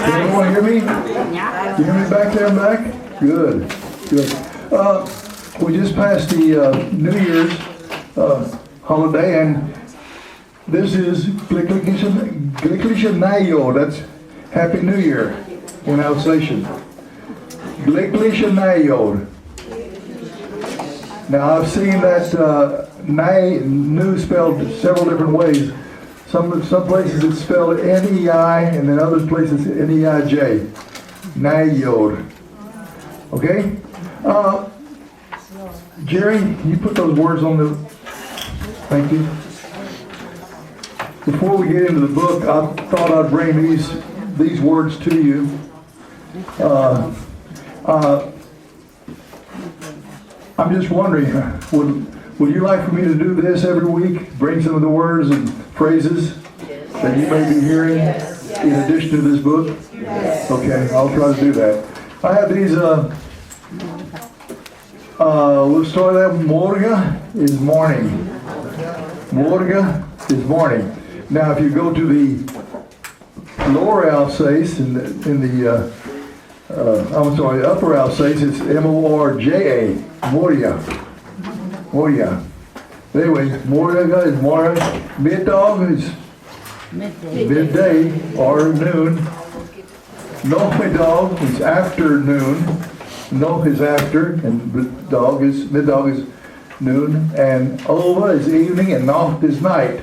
Everyone hear me? Yeah. You hear me back there and back? Good, good. We just passed the New Year's holiday, and this is Glückliche Neujahr. That's Happy New Year in Alsatian. Glückliche Neujahr. Now I've seen that new spelled several different ways. Some places it's spelled N-E-I, and then other places N-E-I-J. Neujahr. Okay? Jerry, can you put those words on the... Thank you. Before we get into the book, I thought I'd bring these words to you. I'm just wondering, would you like for me to do this every week? Bring some of the words and phrases that you may be hearing in addition to this book? Okay, I'll try to do that. I have these, we'll start out with Morga is morning. Morga is morning. Now if you go to the lower Alsace, upper Alsace, it's M-O-R-J-A, Morja. Morja. Anyway, Morga is morning. Mittag is midday or noon. Nachmittag is afternoon. Noch is after, and middag is noon, and Ova is evening, and Nacht is night.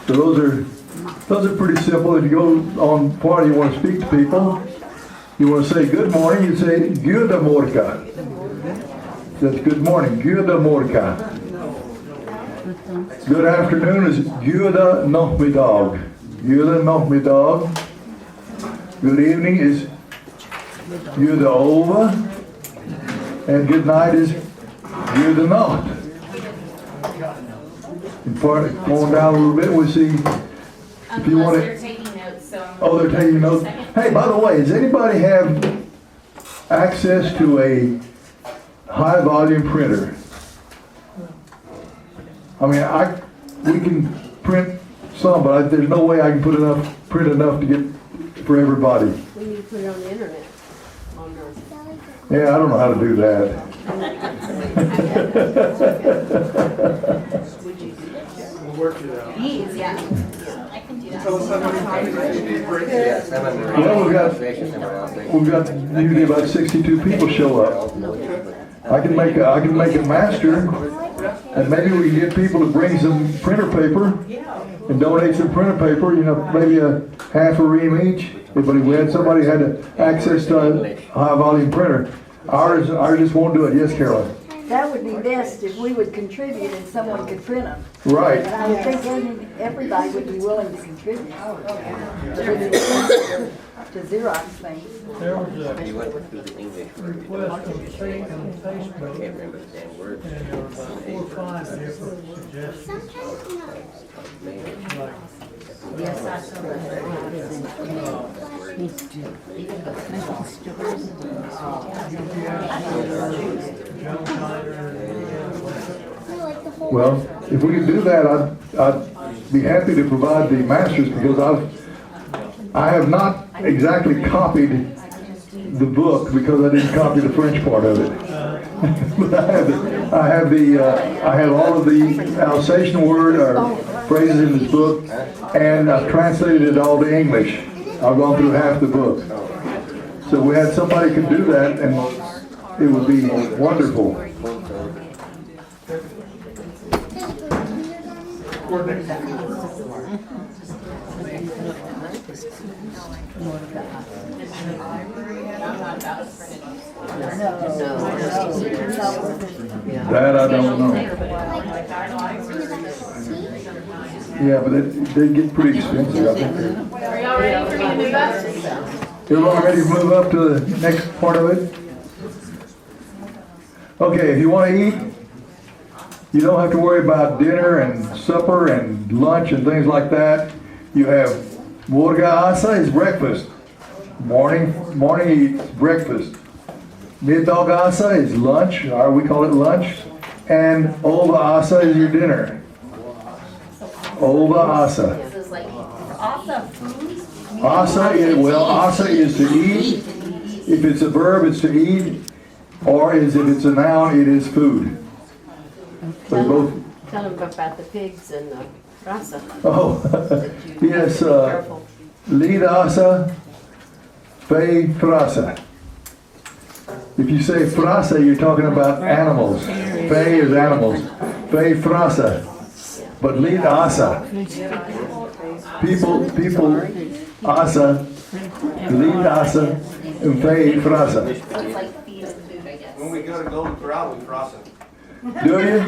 So those are pretty simple. If you go on part, you want to speak to people, you want to say good morning, you say Goedemorgen. That's good morning, Goedemorgen. Good afternoon is Goede Nachmittag. Goede Nachmittag. Good evening is Goede Ova. And good night is Goede Nacht. And going down a little bit, we see if you want to. They're taking notes, so. Oh, they're taking notes. Hey, by the way, does anybody have access to a high volume printer? I mean, we can print some, but there's no way I can print enough to get for everybody. We need to put it on the internet. Yeah, I don't know how to do that. We'll work it out. Please, yeah. I can do that. Tell us how many times you need break. Well, we've got usually about 62 people show up. I can make a master, and maybe we can get people to bring some printer paper and donate some printer paper. You know, maybe a half a ream each. If we had somebody had access to a high volume printer, ours just won't do it. Yes, Carolyn. That would be best if we would contribute and someone could print them. Right. And I would think everybody would be willing to contribute to Xerox things. There was a request on Facebook and Facebook, and there were about 4 or 5 different suggestions. Like, Yes, I saw Joe Schneider, Well, if we could do that, I'd be happy to provide the masters, because I have not exactly copied the book because I didn't copy the French part of it. But I have all of the Alsatian word or phrases in this book, and I've translated it all to English. I've gone through half the book. So we had somebody could do that, and it would be wonderful. That I don't know. Yeah, but they get pretty expensive, I think. Are y'all ready for me to move up? Everyone ready to move up to the next part of it? Okay, if you want to eat, you don't have to worry about dinner and supper and lunch and things like that. You have morga asa is breakfast. Morning eats breakfast. Middag asa is lunch, or we call it lunch. And ova asa is your dinner. Ova asa. This is like asa food Asa is to eat. If it's a verb, it's to eat. Or if it's a noun, it is food. So they both. Tell them about the pigs and the rasa. Oh, yes. Careful. Lead asa, fe frasa. If you say frasa, you're talking about animals. Fe is animals. Fe frasa. But lead asa. People, asa, lead asa, and fe frasa. So it's like feed and food, I guess. When we go to Golden Corral, we cross it. Do you?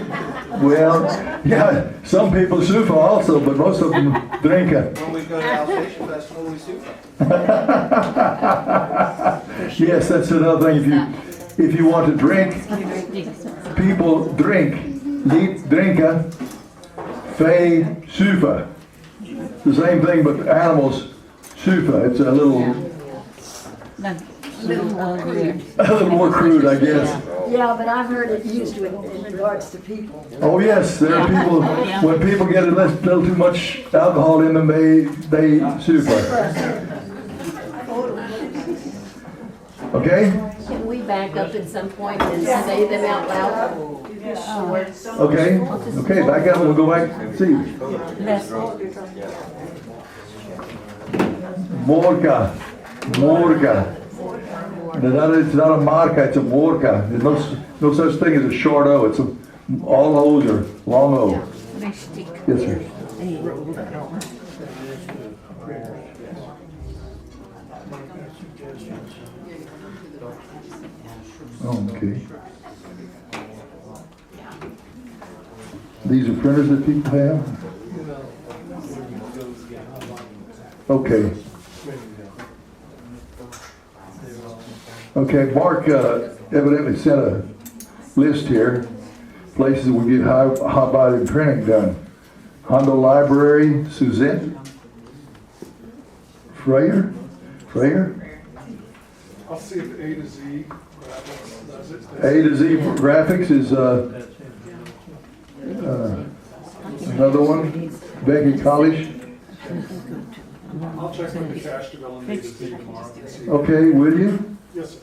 Well, yeah, some people sufa also, but most of them drink it. When we go to Alsatian Festival, we super. Yes, that's another thing. If you want to drink, people drink. Lead drinka, fe sufa. The same thing, but animals sufa. It's a little more crude, I guess. Yeah, but I've heard it used in regards to people. Oh yes, there are people. When people get a little too much alcohol in them, they sufa. Okay. Can we back up at some point and say them out loud? Okay. Okay. Back up. We'll go back. See. Morka. It's not a marca, it's a morka. There's no such thing as a short O. It's all O's are long O. Yes, sir. Okay. These are printers that people have? Okay. Okay, Mark evidently sent a list here, places we get high-volume printing done. Hondo Library, Suzette, Freyer? I'll see if A to Z does it. A to Z Graphics is another one. Becky College. I'll check with the Castroville and A to Z tomorrow and see. Okay, will you? Yes, sir.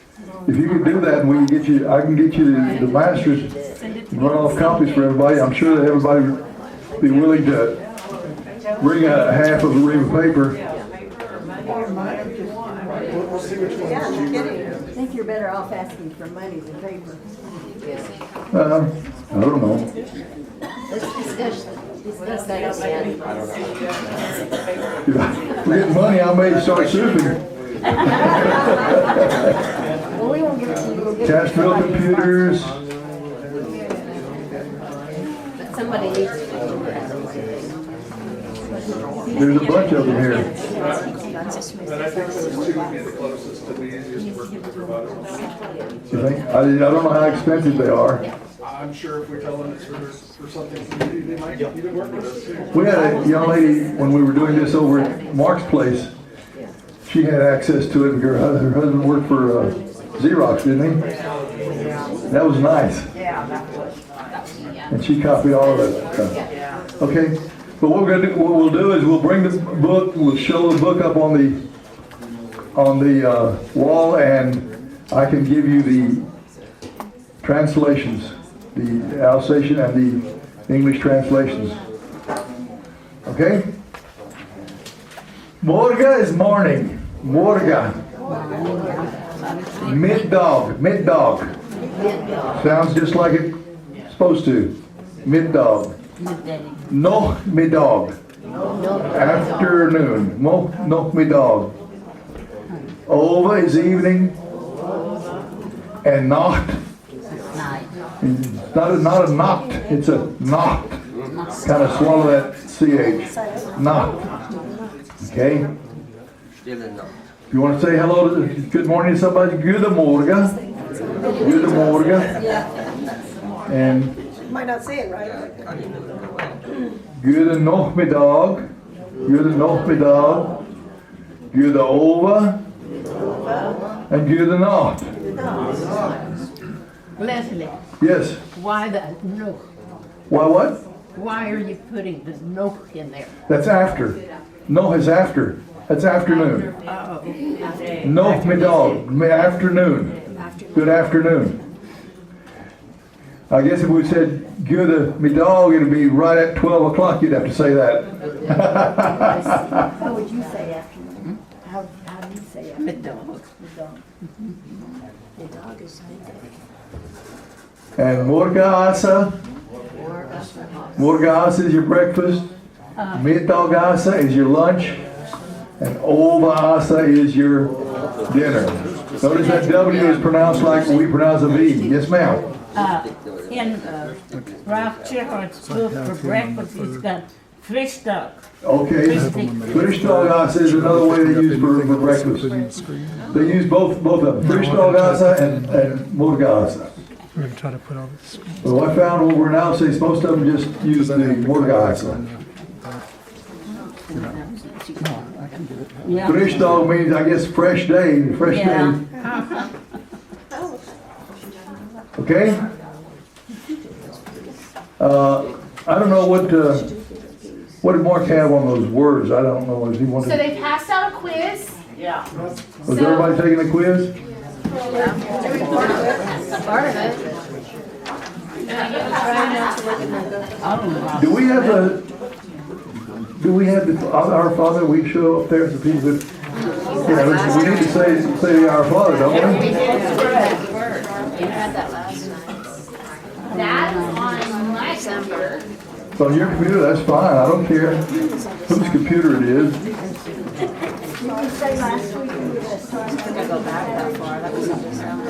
If you can do that, we can get you. I can get you the masters. Run off copies for everybody. I'm sure that everybody would be willing to bring a half of a ream of paper. We'll see which one is cheaper. I think you're better off asking for money than paper. I don't know. Let's discuss that again. If I get money, I may start surfing. Well, we won't give it to you. We'll give it to Castroville somebody. computers. But somebody needs to do There's a bunch of them here. And I think those two would be the closest to the easiest work to provide. You think? I don't know how expensive they are. I'm sure if we tell them it's for something community, they might even work with us too. We had a young lady, when we were doing this over at Mark's place, she had access to it because her husband worked for Xerox, didn't he? That was nice. And she copied all of that stuff. Okay, but what we'll do is we'll bring the book, we'll show the book up on the wall, and I can give you the translations, the Alsatian and the English translations. Okay? Morga is morning. Morga. Middog. Sounds just like it's supposed to. Middog. No middog. Afternoon. No middog. Over is evening. And nacht. It's not a nacht, it's a nacht. Kind of swallow that CH. Nacht. Okay? If you want to say hello to, good morning to somebody, goedemorgen. Goedemorgen. And Might not say it right. goedemiddag. Goedemiddag. Goedeover. And goedenacht. Leslie, Yes. why the no? Why what? Why are you putting the no in there? That's after. No is after. That's afternoon. No middag, afternoon. Good afternoon. I guess if we said good middag, it'd be right at 12 o'clock. You'd have to say that. How would you say afternoon? How do you say afternoon? Middag. And morgenasa. Morgenasa is your breakfast. Mittagasa is your lunch. And overasa is your dinner. Notice that W is pronounced like we pronounce a V. Yes, ma'am. In Ralph Chickert's book for breakfast, he's got fish duck. Okay. Frischdagasa is another way they use for breakfast. They use both of them. Frischdagasa and morgenasa. We're going to try to put all this. Well, I found over in Alsatian, most of them just use the morgenasa. Yeah. Frischdag means, I guess, fresh day, fresh Yeah. day. Okay? I don't know what did Mark have on those words? I don't know. Does he want So to? they passed out a quiz. Was everybody taking a quiz? Part of it. Do we have our Father? We show up there so people could. Yeah, we need to say our Father, don't we? You had that last night. That's on my computer. So on your computer, that's fine. I don't care whose computer it is. Did you say last week you were starting? I think I go back that far. That was on December.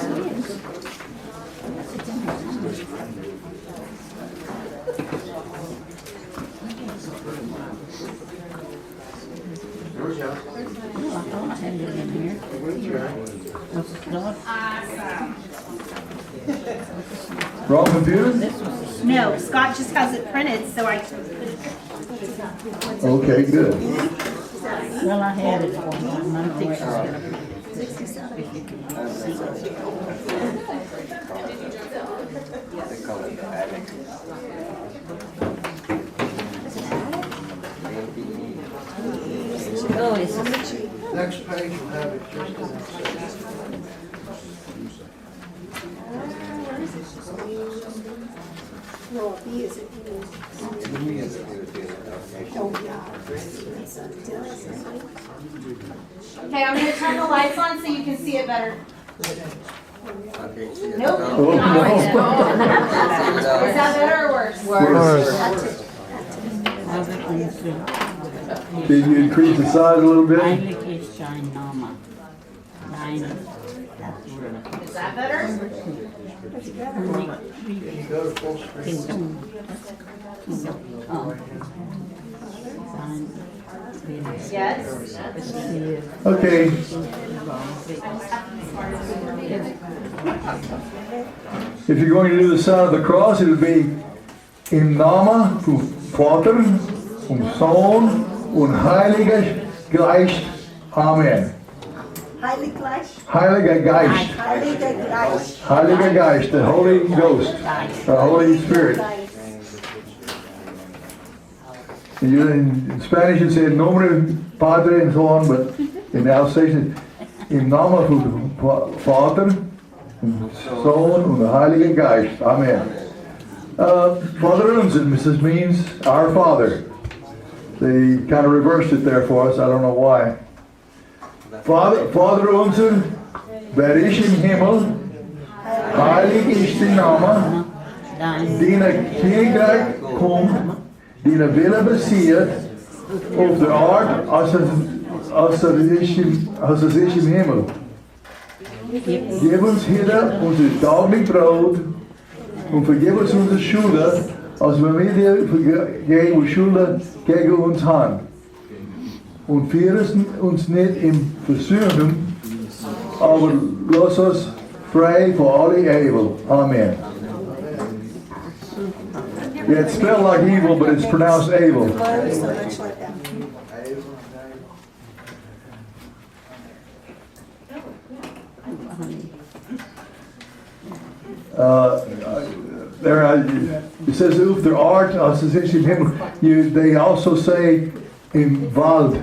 Wrong computer? No, Scott just has it printed, so I. Okay, good. Well, I had it one time. I think she's gonna be. They call it the attic. Oh, it's Next page will have it just Okay, I'm gonna turn the lights on so you can see it better. Nope. Oh, no. Is that better or worse? Did you increase the size a little bit? Eigentlich ist sein Name. Nein, that's where. Is that better? go to full screen. Yes. Okay. If you're going to do the sign of the cross, it would be im Namen vom Vater und Sohn und Heiliger Geist. Amen. Heilig Geist? Heiliger Geist. Heiliger Geist. Heiliger Geist, the Holy Ghost, the Holy Spirit. In Spanish it said nombre Padre and so on, but in Alsatian, im Namen vom Vater und Sohn und Heiliger Geist. Amen. Father unser, this means our Father. They kind of reversed it there for us. I don't know why. Vater unser, wer ist im Himmel, heilig ist dein Name, dein Königreich kommt, dein Wille passiert, auf der Art, als es ist im Himmel. Gib uns heute unser täglich Brot und vergib uns unsere Schulden, als wir dir vergeben, die Schulden gegen uns haben. Und führe uns nicht in Versuchung, aber lass uns frei von allem Evil. Amen. Yeah, it's spelled like evil, but it's pronounced evil. It says, "Uf der Art," they also say in Wald.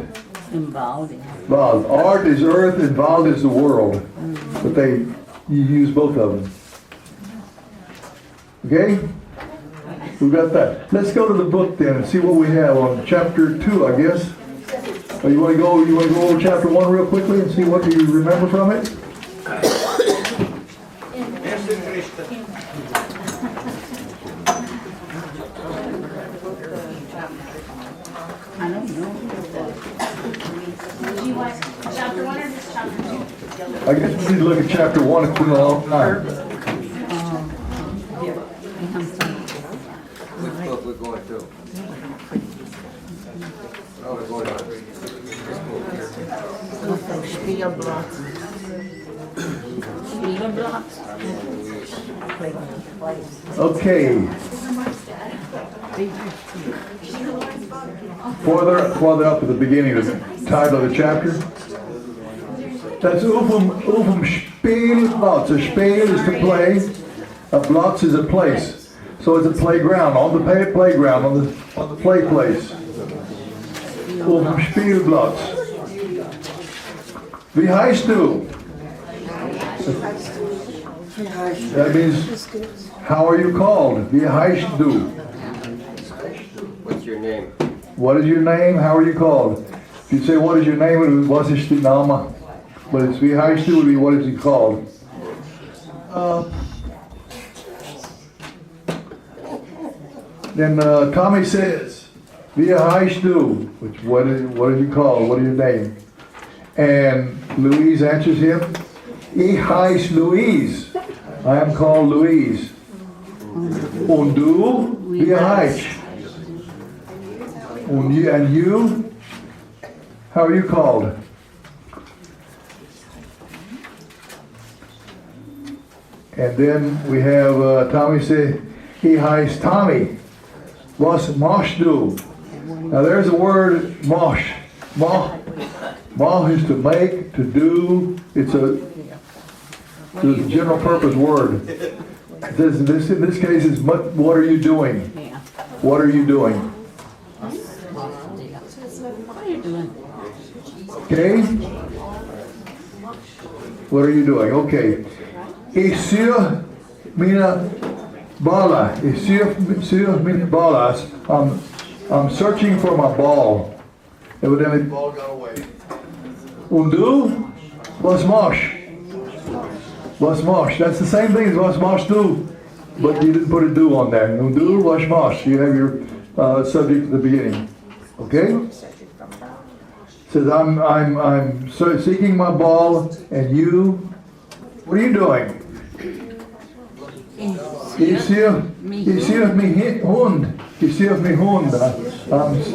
Involved in. Wald. Art is earth and Wald is the world. But you use both of them. Okay? We got that. Let's go to the book then and see what we have on chapter 2, I guess. Or you want to go over chapter 1 real quickly and see what you remember from it? I don't know. Do you want chapter 1 or just chapter 2? I guess we need to look at chapter 1. It's been a long time. Which book we're going through? Oh, we're going on. Spielblocks. Okay. Farther up at the beginning of the title of the chapter. That's Spielplatz. A Spiel is to play. A Platz is a place. So it's a playground, on the playground, on the play place. Spielplatz. Wie heißt du? That means, how are you called? Wie heißt du? What's your name? What is your name? How are you called? If you say, what is your name? It would be, was ist die Name? But it's wie heißt du would be, what is he called? Then Tommy says, wie heißt du? Which, what are you called? What is your name? And Louise answers him, ich heiße Louise. I am called Louise. Und du? Wie heißt? And you? How are you called? And then we have Tommy say, he heißt Tommy. Was machst du? Now there's a word, mach. Mach is to make, to do. It's a general purpose word. In this case, it's what are you doing? What are you doing? What are you doing? Okay? What are you doing? Okay. Ich sehe meine Balla. Ich sehe meine Ballas. I'm searching for my ball. Evidently, the ball got away. Und du? Was machst? Was machst? That's the same thing as was machst du, but you didn't put a do on there. Und du? Was machst? You have your subject at the beginning. Okay? Says I'm seeking my ball, and you? What are you doing? Ich sehe mich Hund. Ich sehe mich Hund.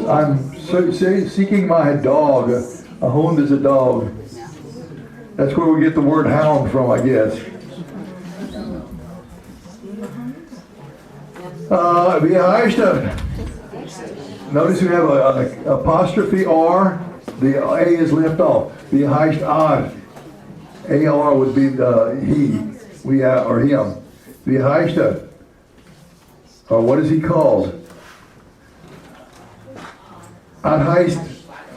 I'm seeking my dog. A Hund is a dog. That's where we get the word hound from, I guess. Wie heißt das? Notice we have an apostrophe R. The A is left off. Wie heißt ar? AR would be he, or him. Wie heißt das? Or what is he called? Heißt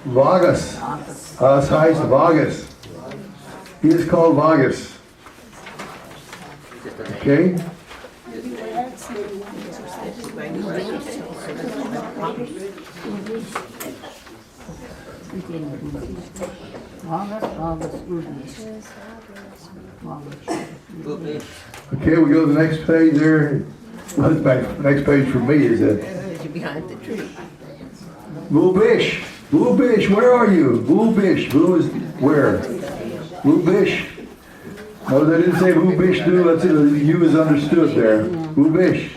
Vargas. Heißt Vargas. He is called Vargas. Okay? Okay, we go to the next page there. Well, the next page for me is that. Behind the tree. Vubish, where are you? Vubish, Vu is where? Vubish. No, they didn't say Vubish do. Let's say the U is understood there. Vubish,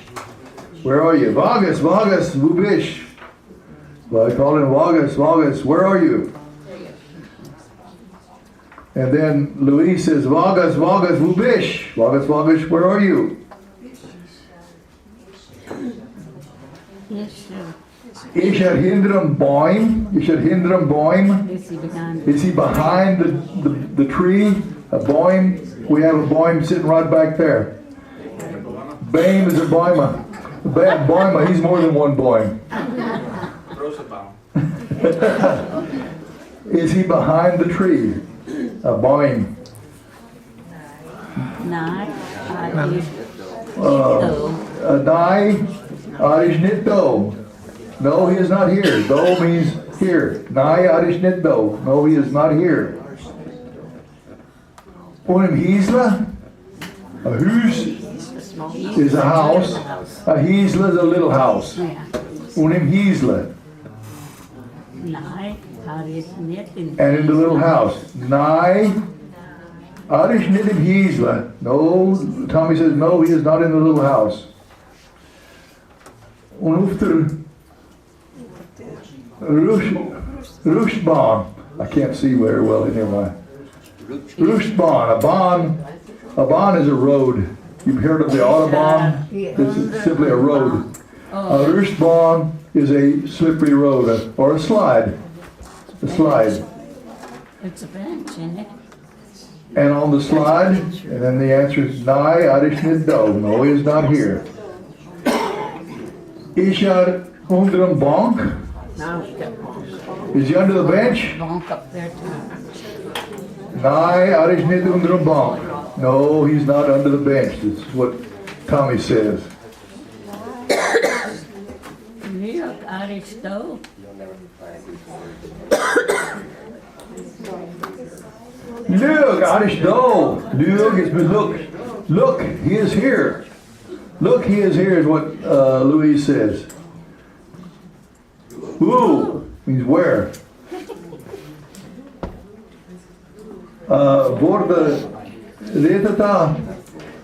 where are you? Vargas, Vubish. Well, I call him Vargas, where are you? And then Luis says, Vargas, Vubish. Vargas, where are you? Yes, sir. Ich hinterm Baum. Is he behind the tree? A Baum. We have a Baum sitting right back there. Baum is a Bauma. Bauma, he's more than one Baum. Is he behind the tree? A boing. Nej, Die, is nicht do. No, he is not here. Do means here. Nai is nicht do. No, he is not here. Und im Hiesle, a huis is a house. A Hiesle is a little house. Und im Hiesle. Nej, is niet in. And in the little house. Nai, is nicht im Hiesle. No, Tommy says, no, he is not in the little house. Und auf der Rustbahn, I can't see very well, never mind. Rustbahn, a bahn is a road. You've heard of the Autobahn? It's simply a road. A Rustbahn is a slippery road, or a slide. A slide. It's a bench, isn't it? And on the slide, and then the answer is Nai Adish nicht do. No, he is not here. Is under a bank? Is he under the bench? Bonk up there too. Nai Adish nicht under a bank. No, he's not under the bench. This is what Tommy says. Look, Irish stove. Look, Adish do. Look, he is here. Look, he is here is what Louise says. Ooh means where. Worden retata,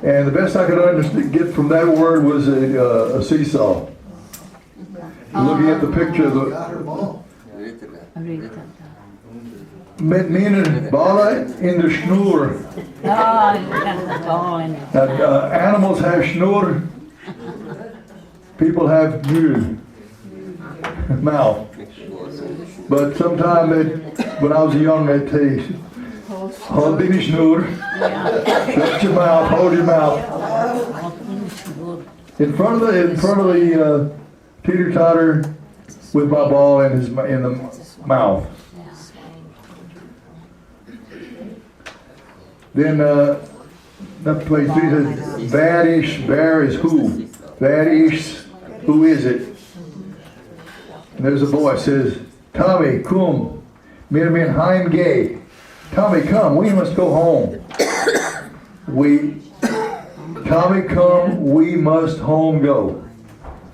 and the best I could get from that word was a seesaw. Looking at the picture of the met meaning ballen in the snoer. Oh, you got the ball in it. Animals have snoer. People have mouth. But sometimes when I was young, they'd say, hold in your snoer. Shut your mouth, hold your mouth. In front of the teeter-totter with my ball in the mouth. Then that place says, Varish, where is who? Varish, who is it? And there's a boy says, Tommy, come, mir min heim gay. Tommy, come, we must go home. Tommy, come, we must home go.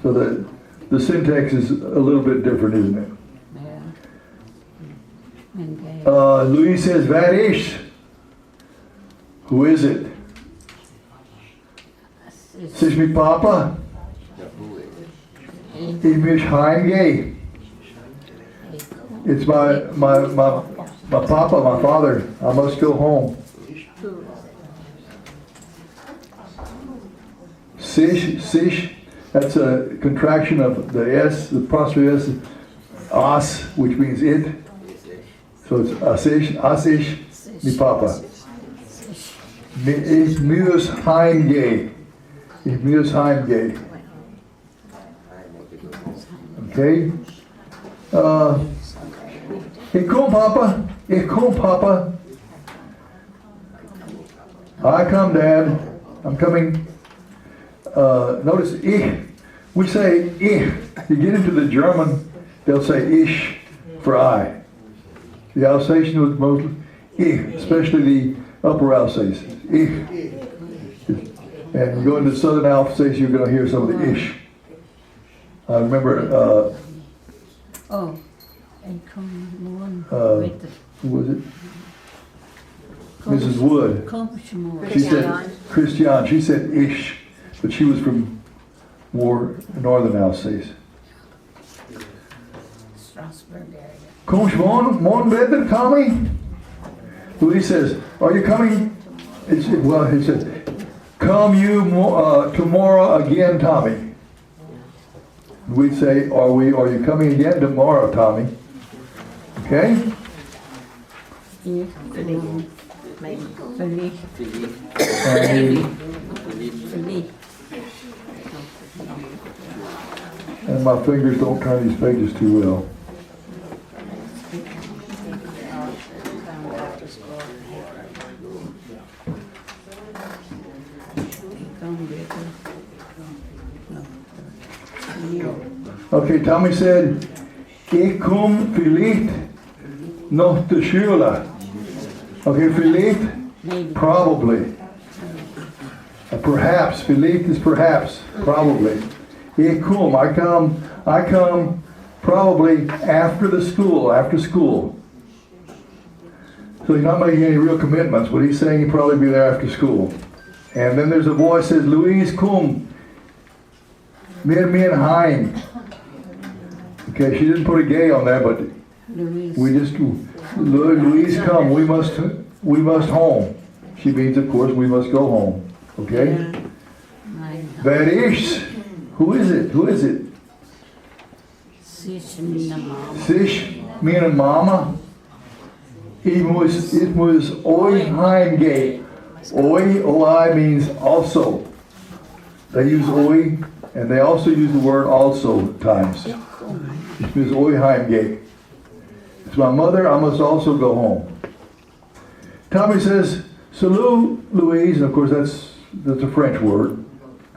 So the syntax is a little bit different, isn't it? Yeah. Louis says, Varish. Who is it? Says me Papa. Ich mich heimgehe. It's my Papa, my father. I must go home. Sish, that's a contraction of the S, the apostrophe S, as, which means it. So it's asish, mi Papa. Ich muss heimgehen. Ich muss heimgehen. Okay? Ich komm, Papa. Ich komm, Papa. I come, Dad. I'm coming. Notice ich. We say ich. You get into the German, they'll say ich for I. The Alsatian was mostly ich, especially the upper Alsace. Ich. And you go into southern Alsace, you're going to hear some of the ish. I remember, and come one who was it? Mrs. Wood. She said, Christian, she said ish, but she was from more northern Alsace. Strasbourg area. Kommst morgen wieder, Tommy? Louis says, are you coming? He said, come you tomorrow again, Tommy. We'd say, are you coming again tomorrow, Tommy? Okay? And my fingers don't turn these pages too well. Okay, Tommy said, "Ik kom vielleicht noch zur Schule." Okay, vielleicht, probably. Perhaps, vielleicht is perhaps, probably. Ich komme, I come probably after school. So he's not making any real commitments, but he's saying he'll probably be there after school. And then there's a voice that says, "Louise, komm, mir heim." Okay, she didn't put a gay on there, but we just, "Louise, come, we must home." She means, of course, we must go home. Okay? Wer ist? Who is it? Sich meine Mama. Sich, meine Mama. It was oi heimgehen. Oi means also. They use oi, and they also use the word also times. It means oi heimgehen. It's my mother, I must also go home. Tommy says, "Salut, Louise," and of course that's a French word.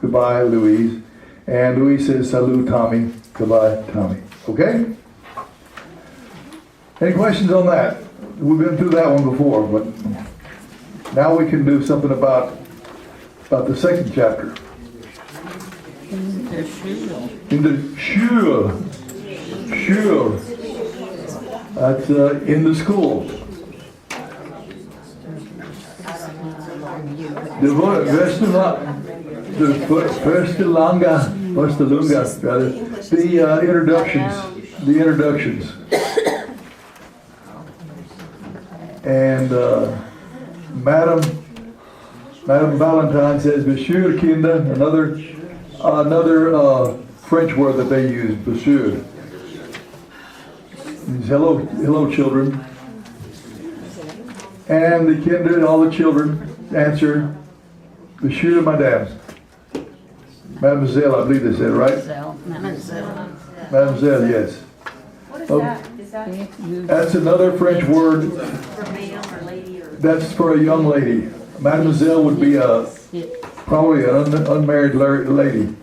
Goodbye, Louise. And Louise says, "Salut, Tommy." Goodbye, Tommy. Okay? Any questions on that? We've been through that one before, but now we can do something about the second chapter. In the Schule. Schule. That's in the school. The introductions. And Madam Valentine says, "Monsieur Kinder," another French word that they use, "Monsieur." Means hello children. And the Kinder, all the children, answer, "Monsieur, Madame." Mademoiselle, I believe they said, right? Mademoiselle, yes. What is that? Is that That's another French word. for male or lady or? That's for a young lady. Mademoiselle would be probably an unmarried lady.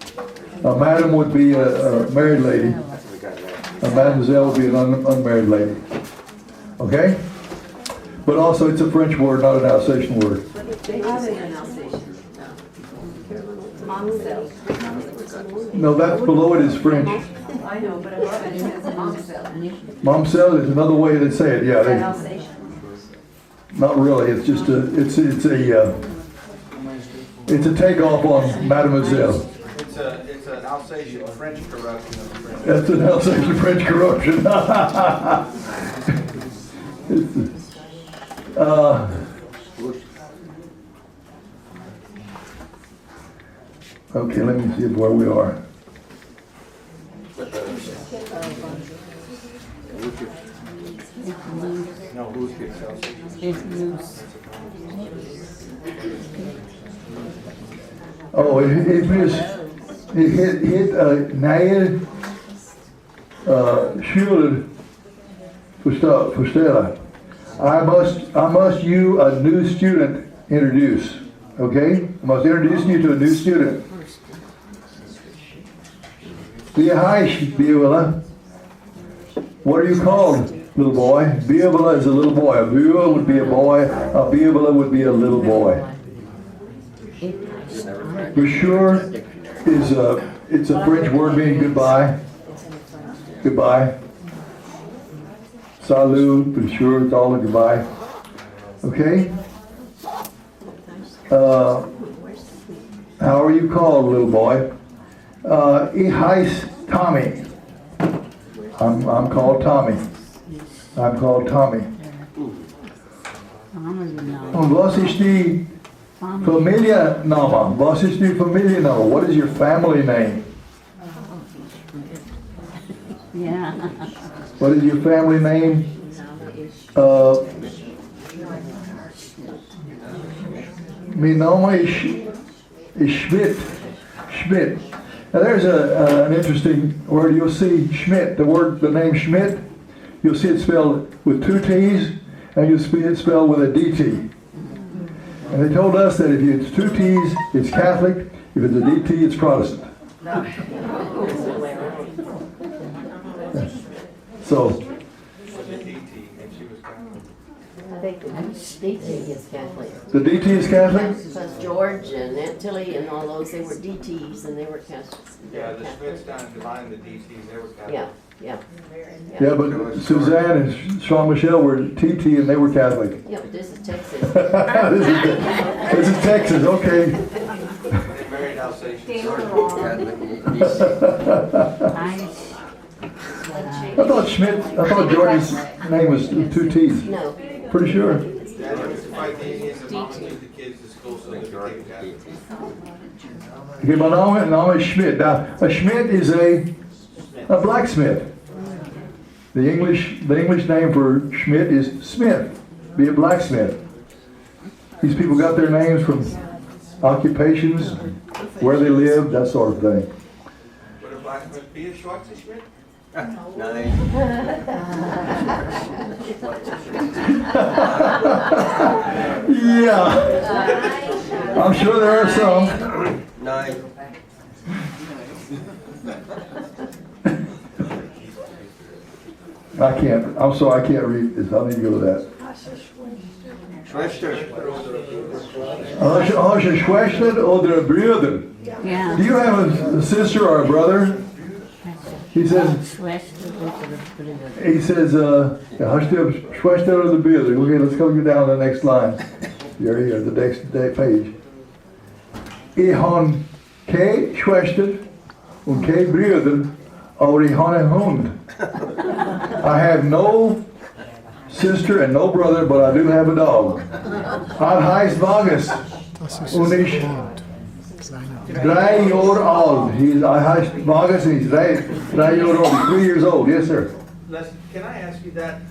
A madam would be a married lady. A mademoiselle would be an unmarried lady. Okay? But also it's a French word, not an Alsatian word. They use it in Alsatian. Momcell. No, that's below it is French. I know, but I love it. It says momcell. Momcelle is another way they say it. Yeah, Is that they, Alsatian? not really. It's just it's a takeoff on mademoiselle. It's an Alsatian French corruption of French. That's an Alsatian French corruption. Okay, let me see where we are. No, who's gets Alsatian? Oh, it hit Nail Schule verstellen. I must you a new student introduce. Okay? I must introduce you to a new student. Wie heißt Biola? What are you called, little boy? Biola is a little boy. A Biola would be a boy. A Biola would be a little boy. Bonjour is it's a French word meaning goodbye. Goodbye. Salut, bonjour, it's all a goodbye. Okay? How are you called, little boy? Ich heiße Tommy. I'm called Tommy. I'm called Tommy. Und was ist die Familienname? Was ist die Familienname? What is your family name? Yeah. What is your family name? My name is Schmidt. Schmidt. Now there's an interesting word. You'll see Schmidt, the name Schmidt, you'll see it spelled with two T's, and you'll see it spelled with a DT. And they told us that if it's two T's, it's Catholic. If it's a DT, it's Protestant. So, I think the DT is Catholic. the DT is Catholic? Because George and Aunt Tilly and all those, they were DTs and they were Catholic. Yeah, the Schmidts down in Divine, the DTs, they were Catholic. Yeah, yeah. Yeah, but Suzanne and Sean Michelle were TT and they were Catholic. Yeah, but this is Texas. This is Texas, okay. They married Alsatian. I thought George's name was two T's. No. Pretty sure. Dad used to fight the Indians and mom would take the kids to school so they became Catholic. Okay, my name is Schmidt. Now, a Schmidt is a blacksmith. The English name for Schmidt is Smith. Be a blacksmith. These people got their names from occupations, where they lived, that sort of thing. Would a blacksmith be a Schwarzenschmidt? Yeah. I'm sure there are some. I can't. I'm sorry, I can't read this. I need to go to that. Schwester oder Brüder. Yeah. Do you have a sister or a brother? He says, hast du Schwester oder Brüder? Okay, let's go down to the next line. You're here, the next page. Ich habe keine Schwester und keine Brüder, aber ich habe einen Hund. I have no sister and no brother, but I do have a dog. Hij heißt Vargas. Und ich 3 Jahre alt. I heißt Vargas and he's 3 Jahre old. He's 3 years old. Yes, sir. Les, can I ask you that?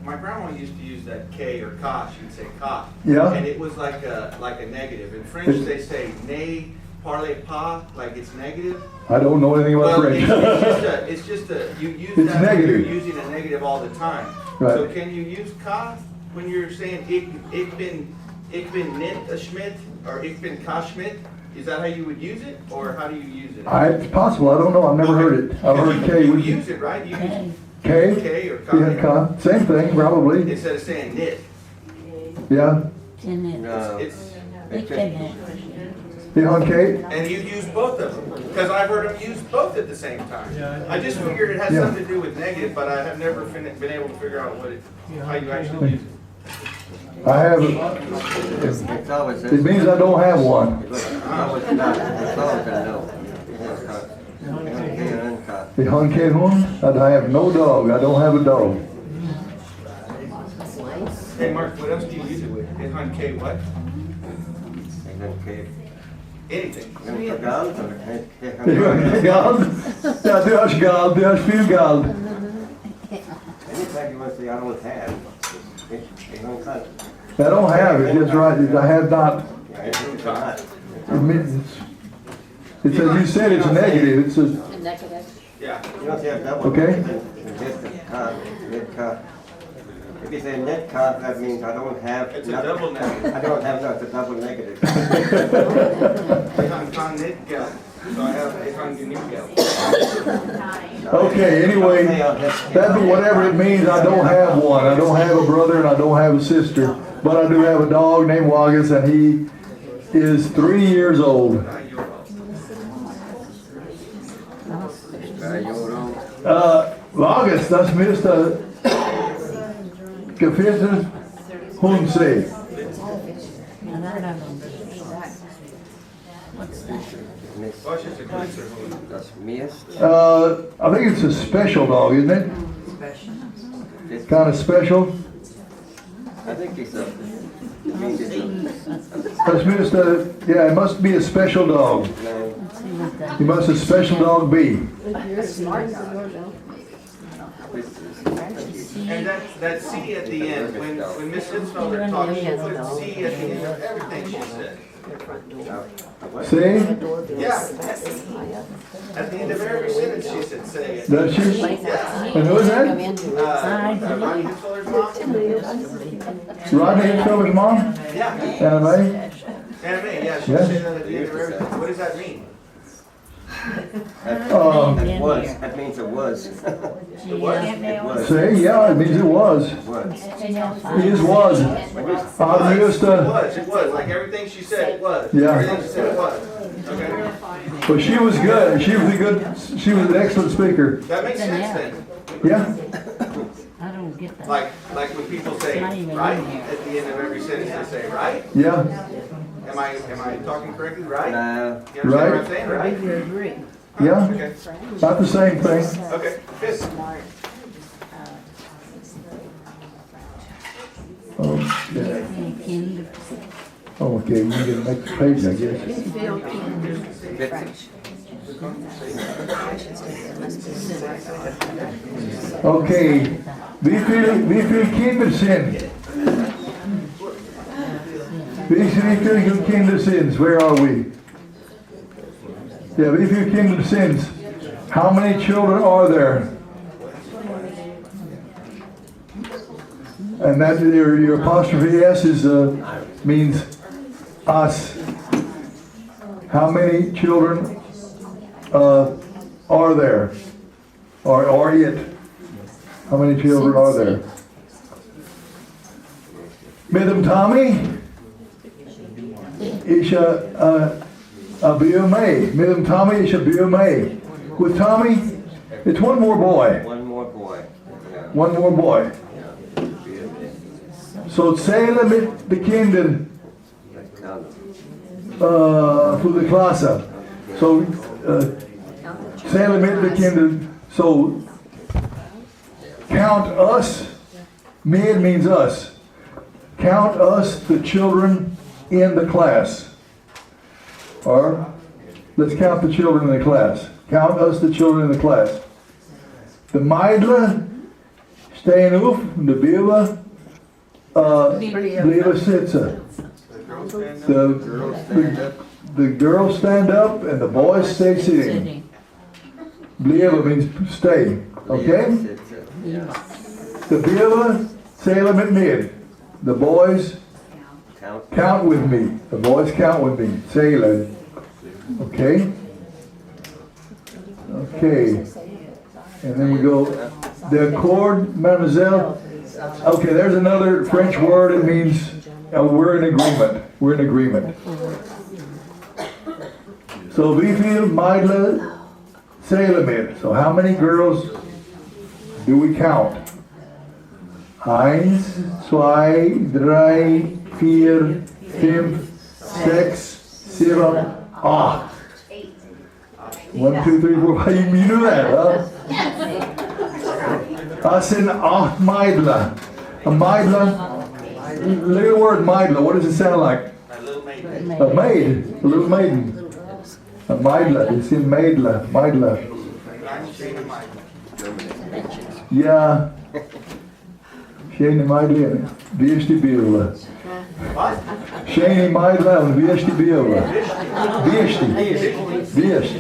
My grandma used to use that K or ka. She'd say ka. Yeah. And it was like a negative. In French, they say ne parlez pas, like it's negative. I don't know anything about Well, French. it's just a, you use It's that when negative. you're using a negative all the time. Right. So can you use ka when you're saying ich bin nicht a Schmidt or ich bin ka Schmidt? Is that how you would use it, or how do you use it? It's possible. I don't know. I've never heard it. I've heard K. You use it, right? You use K? K or ka. Yeah, Ka. Same thing, probably. Instead of saying knit. Yeah. It's You on K? and you use both of them, because I've heard them use both at the same time. I just figured it has Yeah. something to do with negative, but I have never been able to figure out how you actually use it. I have. It means I don't have one. Ich habe keinen Hund, and I have no dog. I don't have a dog. Hey Mark, what else do you use it with? It's on K what? Anything. Geld? Ja, du hast Geld. Du hast viel Geld. I don't have it. It's right. I have not. It says you said it's negative. It says Negative. Yeah. okay. If you say net card, that means I don't have. It's a double negative. I don't have that. It's a double negative. Ich habe nicht Geld. So I have genug Geld. Okay. Anyway, that whatever it means, I don't have one. I don't have a brother and I don't have a sister, but I do have a dog named Wagas, and he is 3 years old. Wagas, das müsste gefiltert Hund sein. What's just a closer one? I think it's a special dog, isn't it? Kind of special. I think it's a. Das müsste, yeah, it must be a special dog. He must a special dog be. And that C at the end, when Miss Hinsfelder talks, she put C at the end of everything she said. their front door. See? The doorbell Yeah. is about this high up. At the end of every sentence, she said, say it. Does she? Yeah. And who is Come that? into it. Ronnie Hitzfeller's mom? Rodney Hitzfeller's mom? Yeah. Anna Mae? Anna Mae, yeah, she Yeah. said that at the end of everything. What does that mean? That means it was. The what? It was. See, yeah, it means it was. Was. It is was. I'm used to, It was, like everything she said, it was. Yeah. Everything she said, it was. Okay. but she was good. She was an excellent speaker. That makes sense then. Yeah, I don't get that. Like when people say It's not even in right, there. at the end of every sentence, they say right. yeah, Am I talking correctly, right? No. You understand what I'm saying, I right? agree. yeah. Okay, Not the same thing. okay, good. Oh, yeah. In Oh, okay, we get the next page, I guess. Okay, wie viel Kinder sind? Wie viele Kinder sind? Where are we? Yeah, wie viele Kinder sind? How many children are there? And that your apostrophe S is means us. How many children are there? Or it? How many children are there? Met hem Tommy? Is a BMA. Met hem Tommy is a BMA. With Tommy, it's one more boy. One more boy. Yeah. One more boy. So zähle mit den Kindern für die Klasse. So zähle mit den Kindern. So count us. Mir means us. Count us, the children in the class. Or let's count the children in the class. Count us, the children in the class. De meidelen staan op, de billen blijven zitten. The girls stand up and the boys stay sitting. Blijven means stay. Okay? De billen zählen met mir. The boys count with me. The boys count with me. Zählen. Okay? Okay. And then we go, the accord, mademoiselle. Okay, there's another French word. It means we're in agreement. We're in agreement. So wie viel meidelen zählen wir? So how many girls do we count? 1, 2, 3, 4, 5, 6, 7, 8. 1, 2, 3, 4, 5. You knew that, huh? Dat zijn 8 meidelen. A meidelen, look at the word meidelen. What does it sound like? A little maid. A maid, a little maiden. A meidelen, it's in meidelen, meidelen. Ja. Schöne meidelen, wie ist die Bibel? What? Schöne meidelen, wie ist die Bibel? Wie ist die? Wie ist?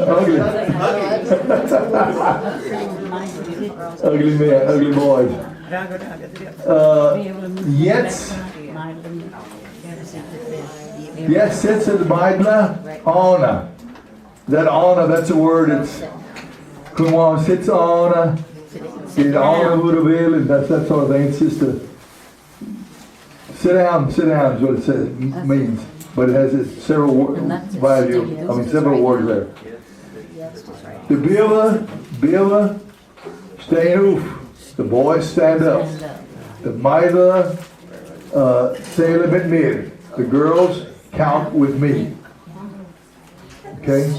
Ugly. Ugly man, ugly boys. Jetzt sitzt die Meidler Anna. That Anna, that's a word. It's come on, sits Anna. Get Anna who will, and that sort of thing. It's just a sit down is what it says means, but it has several several words there. The Billa, stand up. The boys stand up. The Meidler zählen mit mir. The girls count with me. Okay?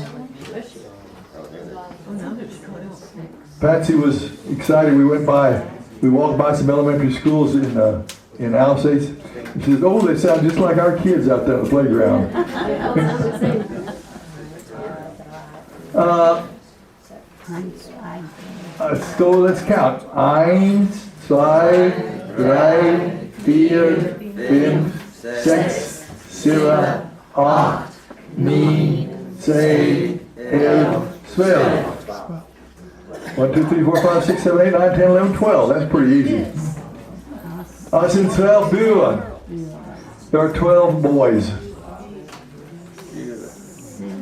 Patsy was excited. We walked by some elementary schools in Alsatian. She says, "Oh, they sound just like our kids out there on the playground." So let's count. 1, 2, 3, 4, 5, 6, 7, 8, 9, 10, 11, 12. 1, 2, 3, 4, 5, 6, 7, 8, 9, 10, 11, 12. That's pretty easy. Als in 12 buren. There are 12 boys.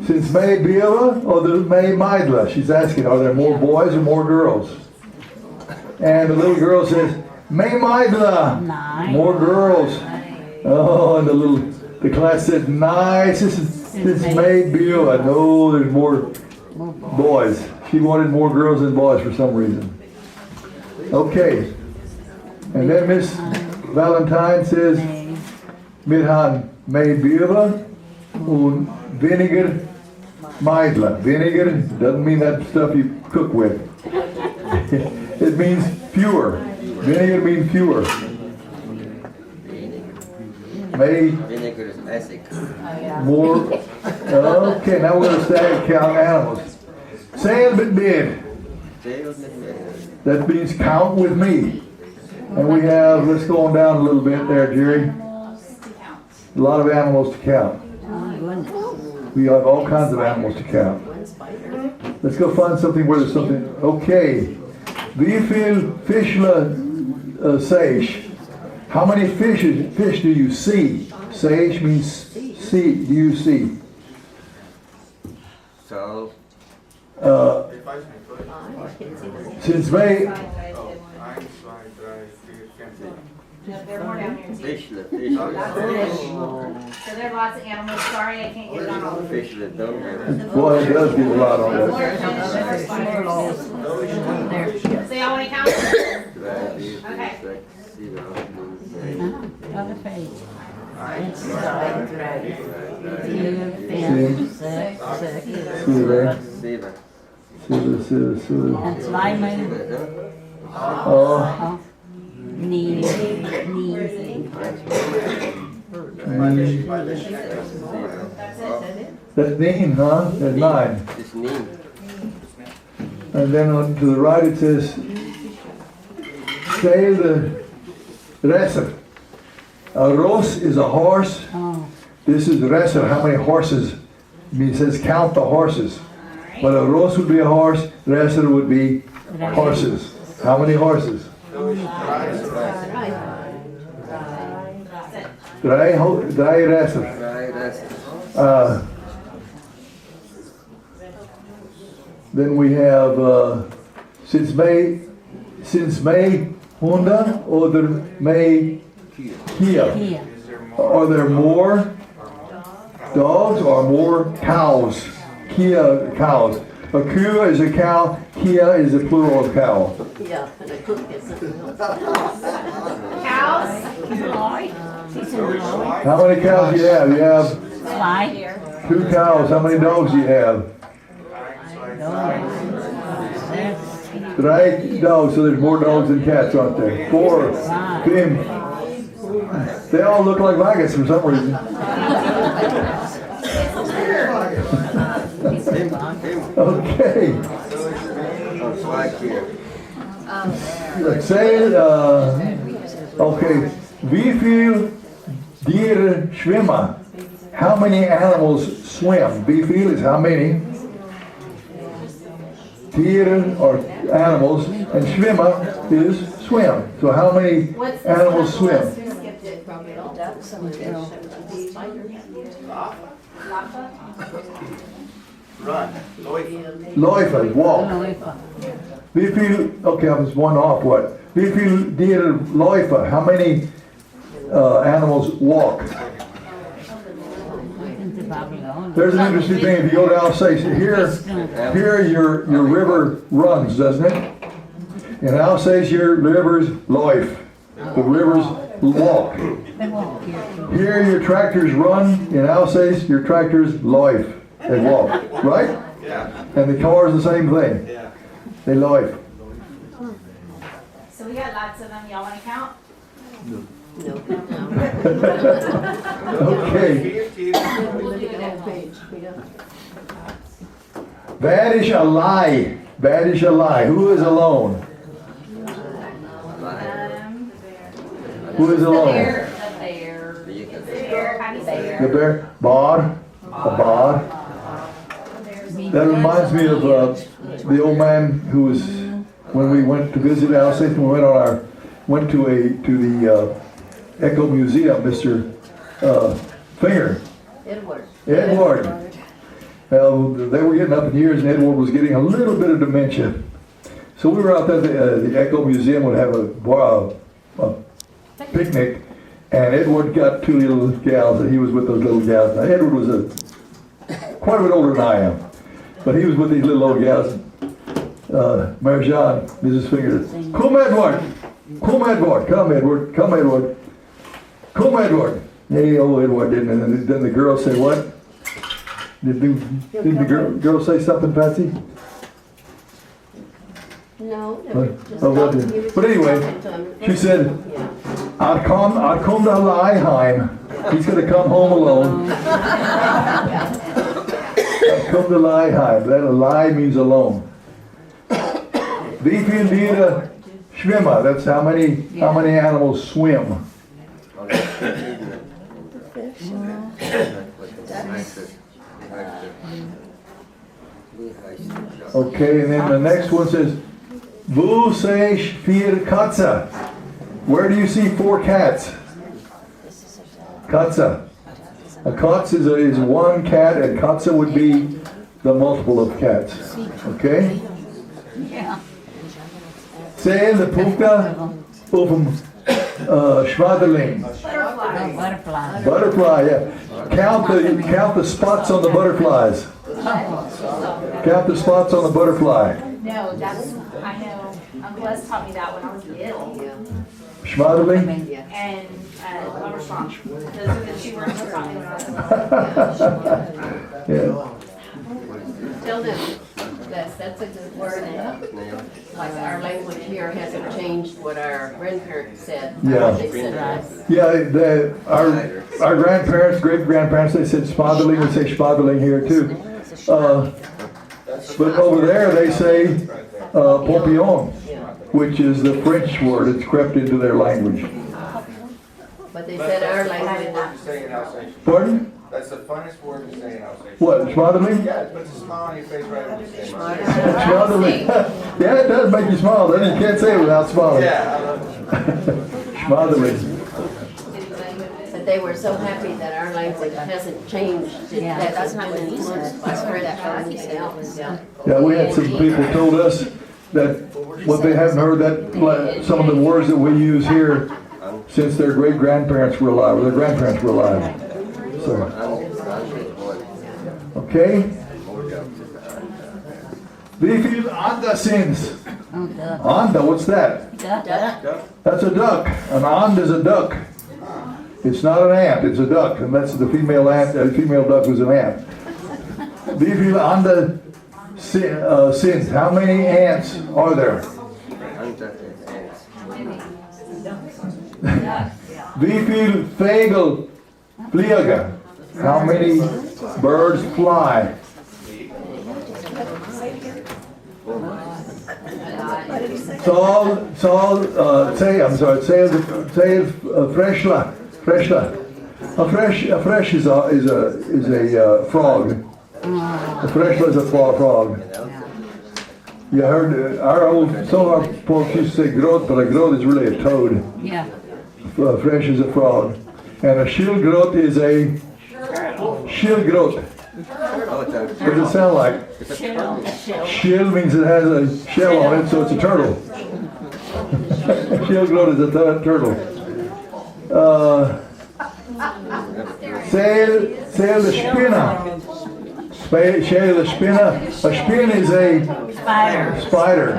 Since May Biela or the May Maidla? She's asking, are there more boys or more girls? And the little girl says, May Maidla. More girls. Oh, and the class said, nice. Since May Biela. No, there's more boys. She wanted more girls than boys for some reason. Okay. And then Miss Valentine says, Wir haben May Biela und weniger Maidla. Vinegar doesn't mean that stuff you cook with. It means fewer. Vinegar means fewer. May Vinegar is acid. more. Okay, now we're going to count animals. Sail but bid. That means count with me. And we have, let's go on down a little bit there, Jerry. A lot of animals to count. We have all kinds of animals to count. Let's go find something where there's something. Okay. Wie viel Fischle sage? How many fish do you see? Sage means see. Do you see? So, Since May. There are more down here too. Fischle. So there are lots of animals. Sorry, I can't get it on all of them. Fischle don't have. Boy, it does get a lot on that. So y'all want to count? Okay. Other page. En zweimal Oh, nie. that's 9, huh? That's 9. It's name. And then on to the right it says, say the Resser. A Ros is a horse. Oh, This is Resser. How many horses? I mean, it says count the horses. But a Ros would be a horse. Resser would be horses. How many horses? Drei Resser. Then we have since May Honda oder May Kia. hier. Are there more dogs or more cows? Kia cows. A Kua is a cow. Kia is the plural of cow. Yeah, and I cook it. Cows? How many cows do you have? You have Zwei. 2 cows. How many dogs do you have? 3 dogs, so there's more dogs than cats, aren't there? 4, 5. They all look like maggots for some reason. Okay. Let's say, okay. Wie viel Tiere schwimmen? How many animals swim? Wie viel is how many? Tiere or animals, and schwimmen is swim. So how many animals swim? Skipped it. Run. Läufer, walk. Wie viel, okay, I was one off, what? Wie viel Tiere Läufer? How many animals walk? There's an interesting thing. If you go to Alsatian, here your river runs, doesn't it? In Alsace, your rivers läuft. The rivers walk. Here your tractors run. In Alsace, your tractors läuft. They walk, right? Yeah. And the car is the same thing. Yeah. They läuft. So we got lots of them. Y'all want to count? No. Okay. Look at that page. Bad is a lie. Bad is a lie. Who is alone? Who is alone? The bear. The bear, bar, a bar. That reminds me of the old man who was, when we went to visit Alsatian, we went to the Echo Museum, Mr. Finger. Edward. Well, they were getting up in years, and Edward was getting a little bit of dementia. So we were out there at the Echo Museum, would have a picnic, and Edward got two little gals, and he was with those little gals. Now, Edward was quite a bit older than I am, but he was with these little old gals. Mary Jean, Mrs. Finger, come Edward, come Edward, come Edward, come Edward. Hey, old Edward didn't, and then the girl said what? Did the girl say something, Patsy? No, But anyway, she said, I'd come to Lieheim. He's going to come home alone. I'd come to Lieheim. That lie means alone. Wie viel Tiere schwimmen? That's how many animals swim. Okay, and then the next one says, Wo sehe ich vier Katze? Where do you see four cats? Katze. A katze is one cat, and katze would be the multiple of cats. Okay? Yeah. Zähl de Punkte auf dem Schmetterling. Butterfly. Butterfly, yeah. Count the spots on the butterflies. Count the spots on the butterfly. No, I know, Uncle Les taught me that when I was little. Schmetterling? And, Butterfly. Those are the two words he taught me when I was little. Yeah. Tell them that's a good word. Like our language here hasn't changed what our grandparents said. Yeah. They said that. Yeah, our grandparents, great-grandparents, they said Schmetterling, we say Schmetterling here too. But over there they say Papillon, which is the French word. It's crept into their language. But they said our language. Pardon? That's the funnest word to say in Alsatian. What, Schmetterling? Yeah, it puts a smile on your face right when you say it. Schmetterling. Yeah, it does make you smile, doesn't it? You can't say it without smiling. Yeah, I love it. Schmetterling. But they were so happy that our language hasn't changed. That's not been influenced by French or anything else. Yeah, we had some people told us that what they haven't heard that some of the words that we use here since their great-grandparents were alive, or their grandparents were alive. So, okay. Wie viel Anda sind's? Anda, what's that? That's a duck. An and is a duck. It's not an ant, it's a duck, and that's the female ant. The female duck was an ant. Wie viele Anda sind? How many ants are there? Wie viel Vögel fliegen? How many birds fly? Say Freshla. A fresh is a frog. A freshla is a frog. You heard some of our folks used to say grot, but a grot is really a toad. Yeah. Fresh is a frog. And a schildgrot is a schildgrot. What does it sound like? Shield means it has a shell on it, so it's a turtle. Schildgrot is a turtle. Sail the spinner. Sail the spinner. A spin is a spider.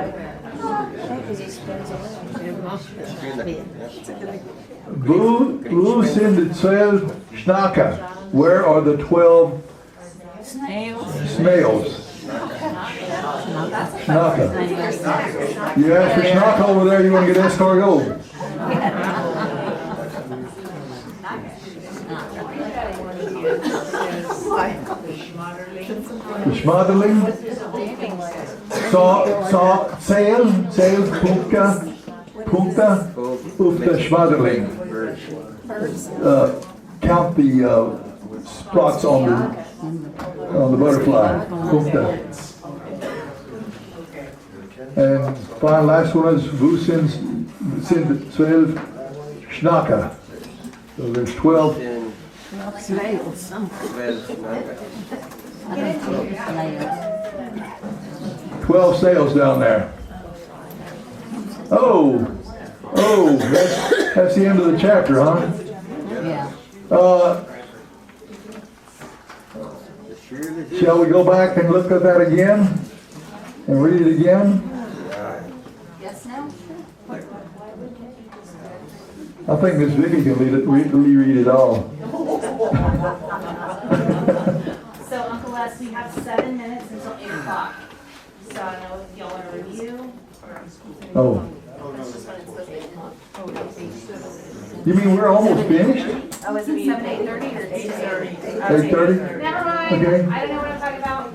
Wo sind die 12 Schnacker? Where are the 12 snails? Schnacker. You ask for Schnacker over there, you want to get escargot. The Schmetterling. Sail, Punkte auf der Schmetterling. count the spots on the butterfly. Punkte. And final last one is wo sind 12 Schnacker. So there's 12. Then Snails, something. 12 Schnacker. I don't think it's snails. 12 sails down there. Oh, that's the end of the chapter, huh? Yeah. Shall we go back and look at that again? And read it again? Yes, no? I think Miss Vicky can reread it all. So Uncle Les, we have 7 minutes until 8 o'clock. So I don't know if y'all want to review or. Oh. You mean we're almost finished? Oh, is it 7, 8:30 or 8:30? 8:30? Never mind, Okay. I don't know what I'm talking about.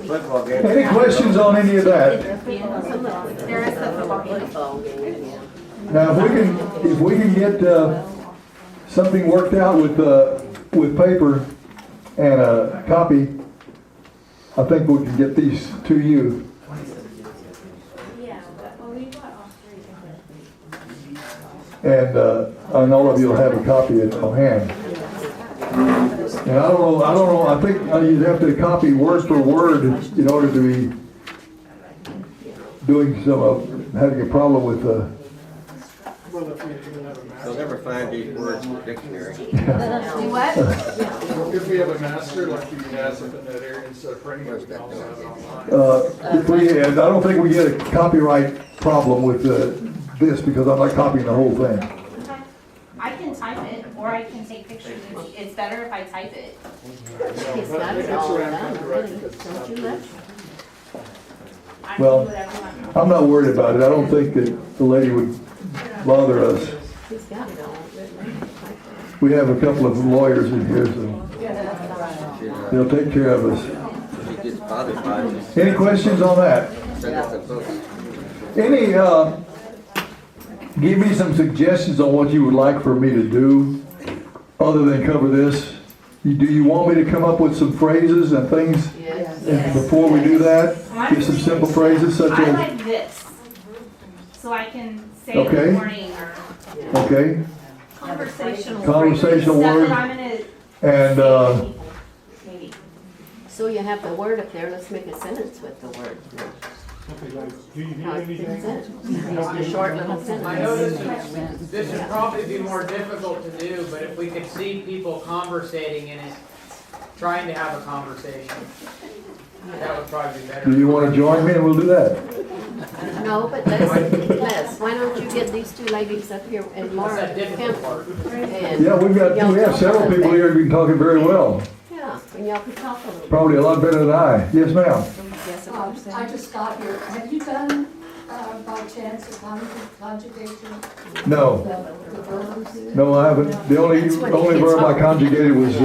Football game. Any questions on any of that? There is the football game. Football game, yeah. Now, if we can get something worked out with paper and a copy, I think we can get these to you. Yeah, well, we got all 3. And all of you will have a copy on hand. And I don't know, I think you'd have to copy word for word in order to be doing having a problem with You'll never find these words in the dictionary. Do what? If we have a master, like you can add something in that area instead of printing it, we can also have it online. I don't think we get a copyright problem with this because I'm not copying the whole thing. Okay. I can type it, or I can take pictures. It's better if I type it. He's got it all done, really, don't you, Les? I can Well, do whatever I want. I'm not worried about it. I don't think that the lady would bother us. He's got it all. We have a couple of lawyers in here, so they'll take care of us. She gets bothered by it. Any questions on that? Send us a book. Any, give me some suggestions on what you would like for me to do other than cover this. Do you want me to come up with some phrases and things Yes. and before we do that? Give some simple phrases such I as, like this, so I can say in Okay. the morning or okay, conversational. Conversational Stuff word. that I'm gonna and, maybe. So you have the word up there, let's make a sentence with the word. Just a short little sentence. I know this would probably be more difficult to do, but if we could see people conversating in it, trying to have a conversation, that would probably be better. do you want to join me and we'll do that? No, but Les, why don't you get these two ladies up here and What's Laura that difficult part? and Yeah, we have several people here who've been talking very well. yeah, and y'all can talk a little bit. Probably a lot better than I. Yes, ma'am. I just got here. Have you done, by chance, a conjugation? No, The verbs? no, I haven't. The only verb I conjugated was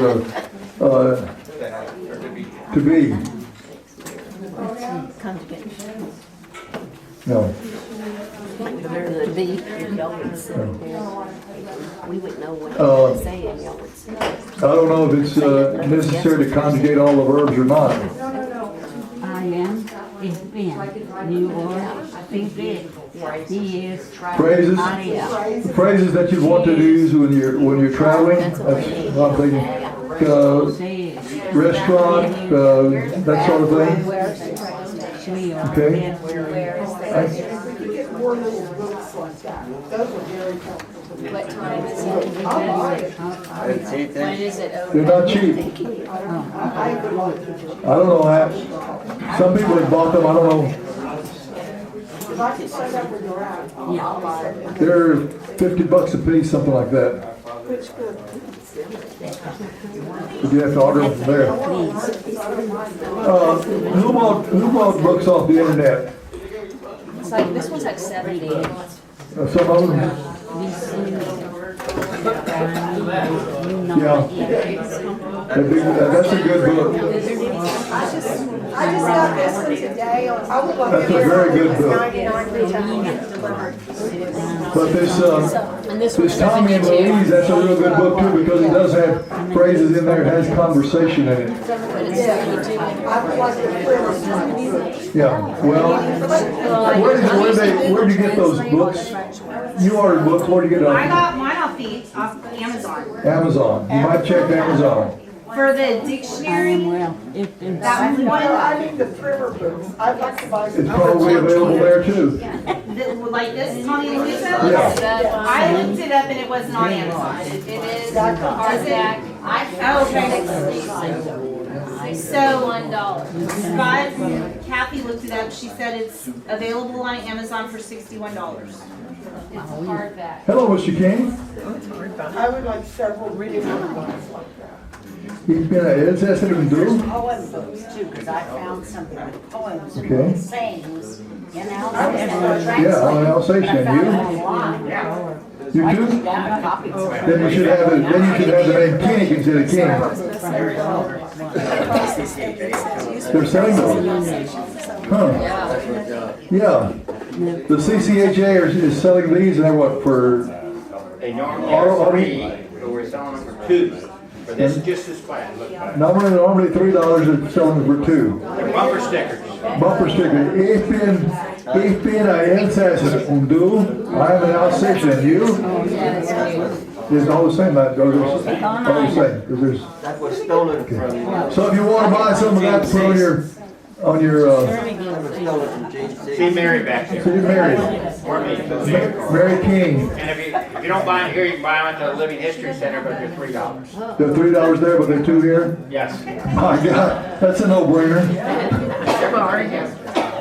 to be. No. The B, y'all would sit there. We would know what to say and y'all would say. I don't know if it's necessary to conjugate all the verbs or not. I am, is been, you are, be big, he is. Phrases, I am. phrases that you want to use when you're traveling. That's what I'm thinking. Says, Restaurant, that sort of thing. we are. Okay. What time is it? When is it over? They're not cheap. I don't know how. Some people have bought them. I don't know. They're $50 a piece, something like that. But you have to order them from there. Who bought books off the internet? It's like, this one's like 70. Some of them? We see, you know, Yeah. it is. That's a good book. I just got this one today on. That's a very good book. But this Tommy and Louise, that's a real good book too, because it does have phrases in there, it has conversation in it. Yeah, well, where'd you get those books? You ordered books, where'd you get them? I got mine off Amazon. Amazon, you might check Amazon. For the dictionary, that was one. I need the primer books. I'd like to buy It's some. probably available there too. Like this, Tommy and Lisa? Yeah. I looked it up and it wasn't on Amazon. It is hardback. Oh, okay. So, Scott, Kathy looked it up. She said it's available on Amazon for $61. It's hardback. Hello, Mr. King. I would like several reading ones like that. Ich bin Elsässerin, du? Poem books too, because I found something with poems Okay. and sayings in Alsatian. Yeah, on Alsatian, you? You too? Then you should have the name King instead of King. They're selling those. Huh. Yeah. The CCHA is selling these and they're what, for? They normally are 3, but we're selling them for 2. But this is just as flat. Look back. Normally $3, they're selling them for 2. They're bumper stickers. Bumper sticker. Ich bin ein Elsässer und du? I'm an Alsatian and you? It's all the same, all the same. 'Cause there's, That was stolen from. so if you want to buy some of that to put on your See Mary back there. see Mary, Or me. Mary King. And if you don't buy them here, you can buy them at the Living History Center, but they're $3. They're $3 there, but they're 2 here. Yes. My God, that's a no-brainer.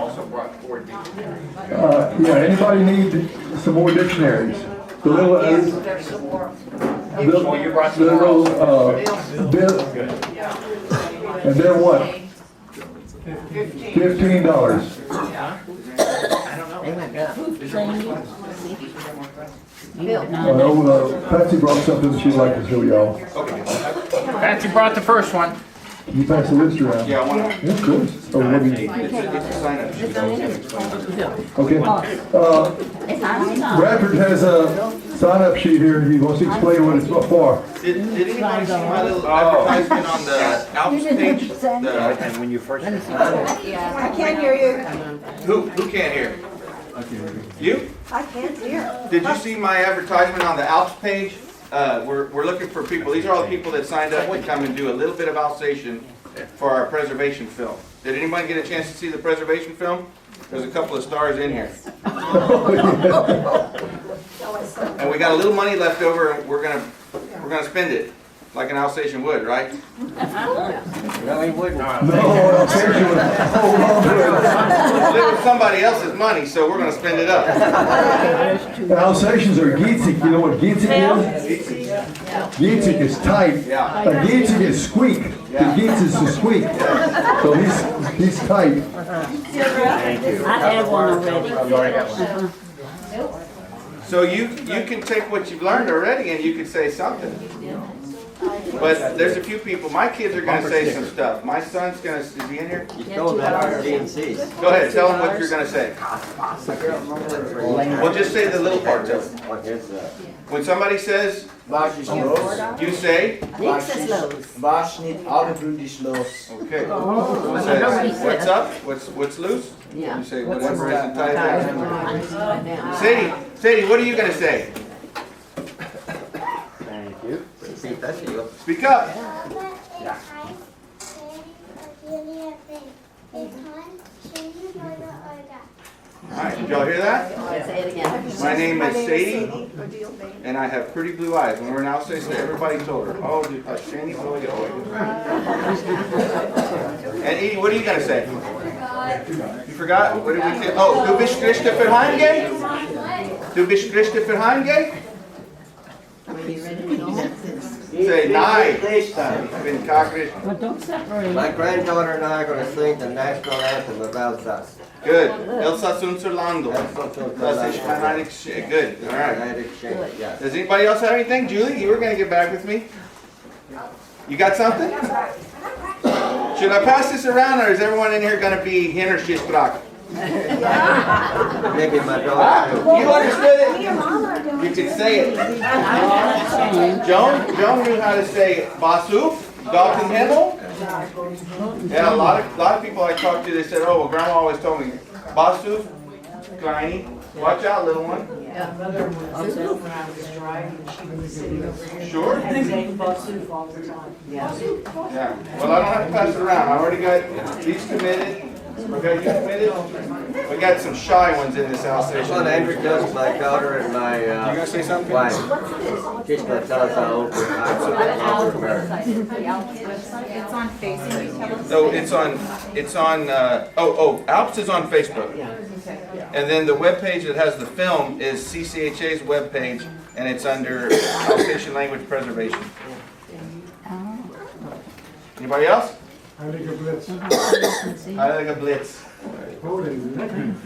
Also brought 4 dictionaries. Yeah, anybody need some more dictionaries? The little, Oh, you brought some the more little, also. bill, and they're what? $15. Patsy brought something she'd like to show y'all. Patsy brought the first one. You pass the list around. Yeah, I want to. It's good. Oh, let me, It's a sign up sheet. okay. Bradford has a sign-up sheet here. He wants to explain what it's for. Did anybody see my little advertisement on the ALPS page? And when you first. I can't hear you. Who can't hear? You? I can't hear. Did you see my advertisement on the ALPS page? We're looking for people. These are all the people that signed up to come and do a little bit of Alsatian for our preservation film. Did anybody get a chance to see the preservation film? There's a couple of stars in here. And we got a little money left over, and we're gonna spend it like an Alsatian would, right? No, he wouldn't. No, Alsatian would hold on to It was somebody else's money, so we're gonna spend it up. it. Alsatians are geetzig. You know what geetzig is? Geetzig is tight. Yeah. A geetzig is squeak. The geets is to squeak. So he's tight. Thank you. I have one already. You already have one. So you can take what you've learned already and you can say something. But there's a few people, my kids are gonna say some stuff. My son's gonna, is he in here? You told that our DNCs. Go ahead, tell him what you're gonna say. Well, just say the little parts of it. When somebody says, you say, Was niet ouderwündig los. okay. What's up? What's loose? You say whatever isn't tied down. Sadie, what are you gonna say? Thank you. Speak up. Alright, did y'all hear that? Say it again. My name is Sadie, and I have pretty blue eyes. When we're in Alsace, everybody told her, oh, Shani, oh, yeah. And Edie, what are you gonna say? You forgot? What did we say? Oh, du bist Christopher Heinge? Du bist Christopher Heinge? Say, nein. Ich bin Kakrisch. But don't separate. My granddaughter and I are going to sing the national anthem of Alsace. Good. Elsass unser Land. Das ist Good. All right. Yes. Does anybody else have anything? Julie, you were going to get back with me. You got something? Should I pass this around, or is everyone in here going to be hin or shistrak? Maybe my daughter. You understood it? You could say it. Joan knew how to say basuf, dog and himmel. Yeah, a lot of people I talked to, they said, oh, well, Grandma always told me, basuf, kleiny, watch out, little one. Yeah, mother when I was driving, she was sitting over here. Sure. Saying basuf all the time. Yeah. Yeah. Well, I don't have to pass it around. I already got these committed. We got you committed. We got some shy ones in this house. This one Andrew does, my daughter and my You gonna say something? wife. She's gonna tell us how old we are. It's on Facebook. No, it's on, ALPS is on Facebook. And then the webpage that has the film is CCHA's webpage, and it's under Alsatian Language Preservation. Anybody else? Heilige Blitz. Heilige Blitz.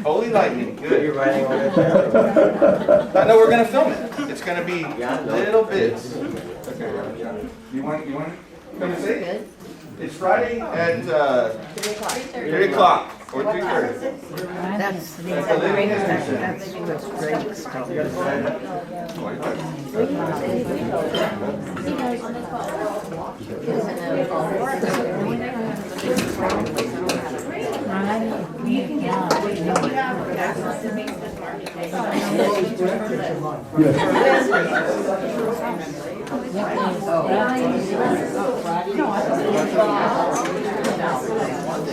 Holy lightning. You're Good. writing all this I know we're gonna film it. It's gonna be little bits. Okay. You want to come and see it? It's Friday at 3 o'clock or 3:30. That's That's a living history center. that's great stuff.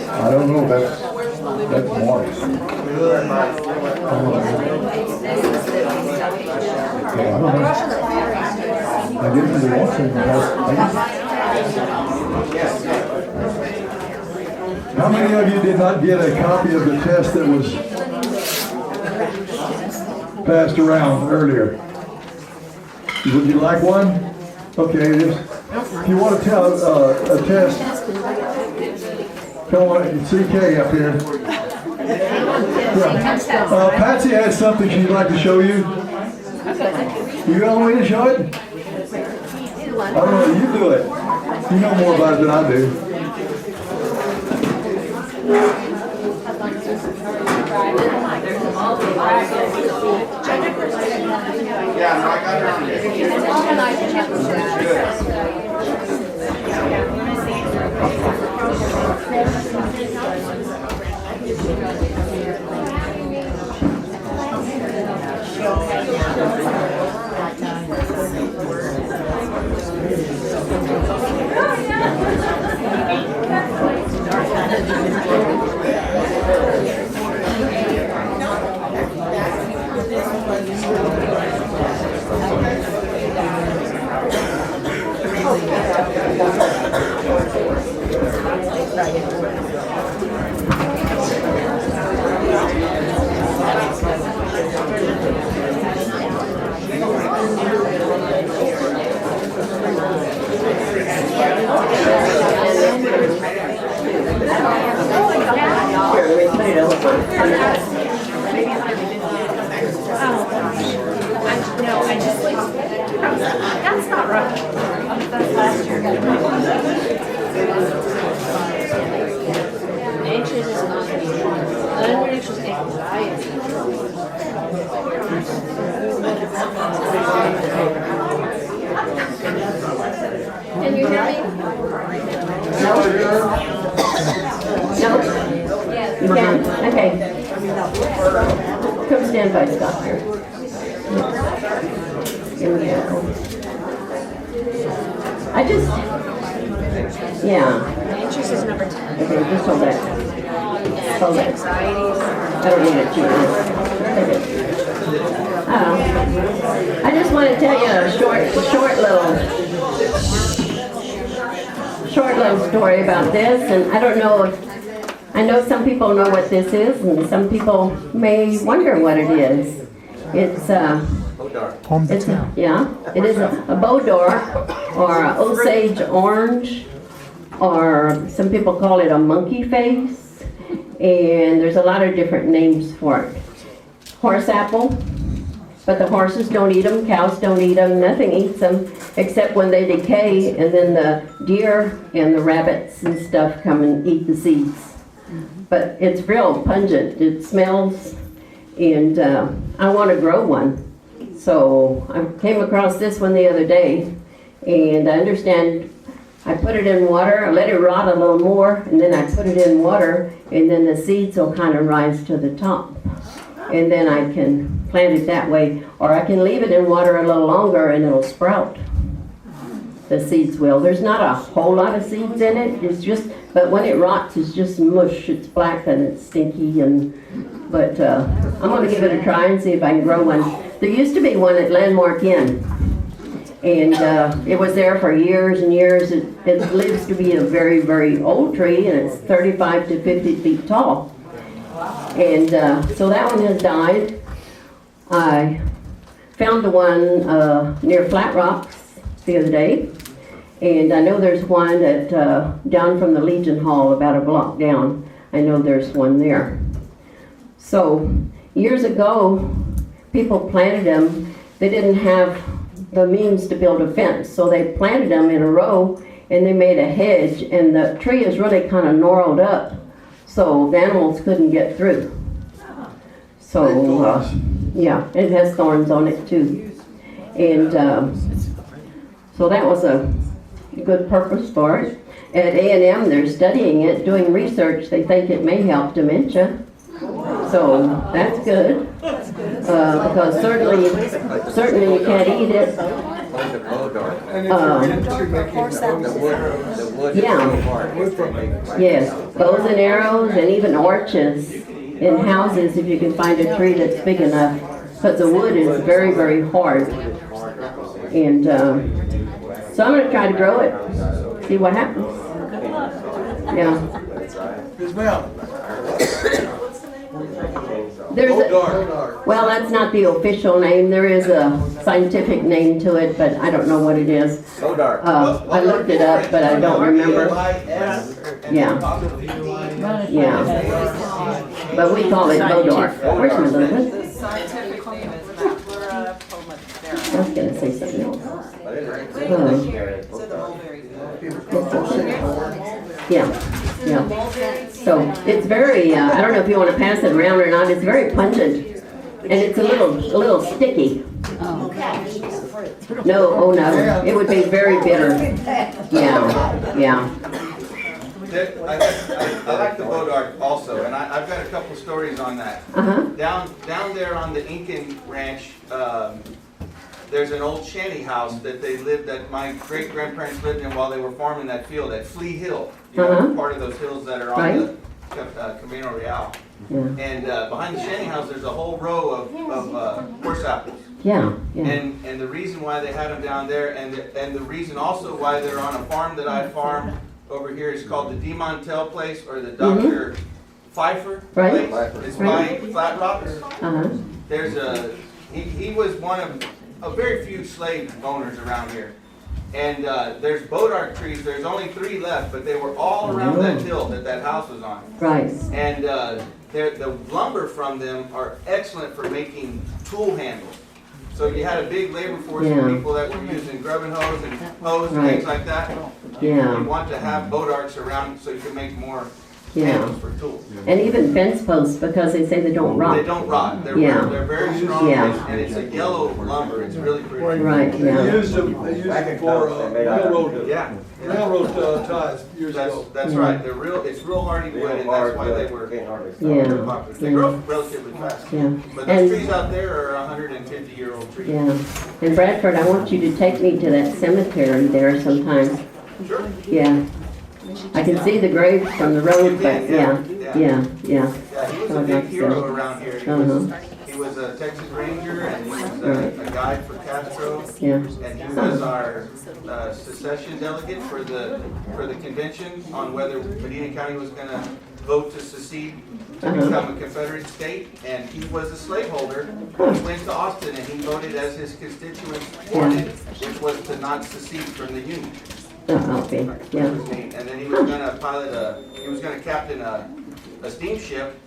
I don't know, that's March. I don't know. I didn't really want to. How many of you did not get a copy of the test that was passed around earlier? Would you like one? Okay, if you want to tell a test, come on, CK up here. Yeah. Patsy has something she'd like to show you. You want me to show it? I don't know, you do it. You know more about it than I do. Yeah, no, I got her on That's not right. That's last year. Anxious is not anxious anxiety. Can you hear me? No? You can? Okay. Come stand by the doctor. Here we go. I just, yeah. Anxious is number 10. Okay, just hold that. Hold that. I don't need it, Jesus. I just want to tell you a short little story about this, and I don't know if, I know some people know what this is, and some people may wonder what it is. It's yeah, it is a Bodor, or a Osage orange, or some people call it a monkey face, and there's a lot of different names for it. Horse apple, But the horses don't eat them, cows don't eat them, nothing eats them, except when they decay, and then the deer and the rabbits and stuff come and eat the seeds. But it's real pungent, it smells, and I want to grow one. So I came across this one the other day, and I understand I put it in water, I let it rot a little more, and then I put it in water, and then the seeds will kind of rise to the top. And then I can plant it that way, or I can leave it in water a little longer and it'll sprout. The seeds will. There's not a whole lot of seeds in it, it's just, but when it rots, it's just mush, it's black and it's stinky, but I'm gonna give it a try and see if I can grow one. There used to be one at Landmark Inn, and it was there for years and years. It lives to be a very, very old tree, and it's 35 to 50 feet tall. And so that one has died. I found the one near Flat Rocks the other day, and I know there's one at down from the Legion Hall, about a block down. I know there's one there. So years ago, people planted them. They didn't have the means to build a fence, so they planted them in a row, and they made a hedge, and the tree is really kind of gnarled up, so the animals couldn't get through. So, yeah, it has thorns on it too. And so that was a good purpose for it. At A&M, they're studying it, doing research. They think it may help dementia. So that's good. Because certainly you can't eat it. Yeah. Yes, bows and arrows and even orchards in houses, if you can find a tree that's big enough, because the wood is very, very hard. And so I'm going to try to grow it, see what happens. Yeah. Well, that's not the official name. There is a scientific name to it, but I don't know what it is. I looked it up, but I don't remember. Yeah. Yeah. But we call it Bodar. Where's my little? The scientific name is Maclura I was going to say something else. Yeah, yeah. So it's very, I don't know if you want to pass it around or not, it's very pungent. And it's a little sticky. No, oh no, it would be very bitter. Yeah, yeah. I like the Bodart also, and I've got a couple stories on that. Down there on the Incan Ranch, there's an old shanty house that my great-grandparents lived in while they were farming that field at Flea Hill. You know, part of those hills that are on the Camino Real. And behind the shanty house, there's a whole row of horse apples. Yeah. And the reason why they had them down there, and the reason also why they're on a farm that I farm over here is called the DeMontel place, or the Dr. Pfeiffer place. It's by Flat Rocks. There's he was one of very few slave owners around here. And there's Bodart trees, there's only 3 left, but they were all around that hill that house was on. Right. And the lumber from them are excellent for making tool handles. So you had a big labor force of people that were using grubbing hoes and hoes and things like that. You want to have Bodarts around so you can make more handles for tools. And even fence posts, because they say they don't rot. They don't rot. They're very strong, and it's a yellow lumber. It's really pretty. Right, yeah. They used them for railroad ties years ago. That's right. It's real hardy wood, and that's why they were popular. They grow relatively fast. But those trees out there are 150-year-old trees. Yeah. And Bradford, I want you to take me to that cemetery there sometime. Sure. Yeah. I can see the graves from the road, but yeah. He was a big hero around here. He was a Texas Ranger, and he was a guide for Castro. And he was our secession delegate for the convention on whether Medina County was going to vote to secede to become a Confederate state. And he was a slaveholder. He went to Austin, and he voted as his constituents wanted, which was to not secede from the Union. Okay. Yeah. And then he was going to captain a steamship,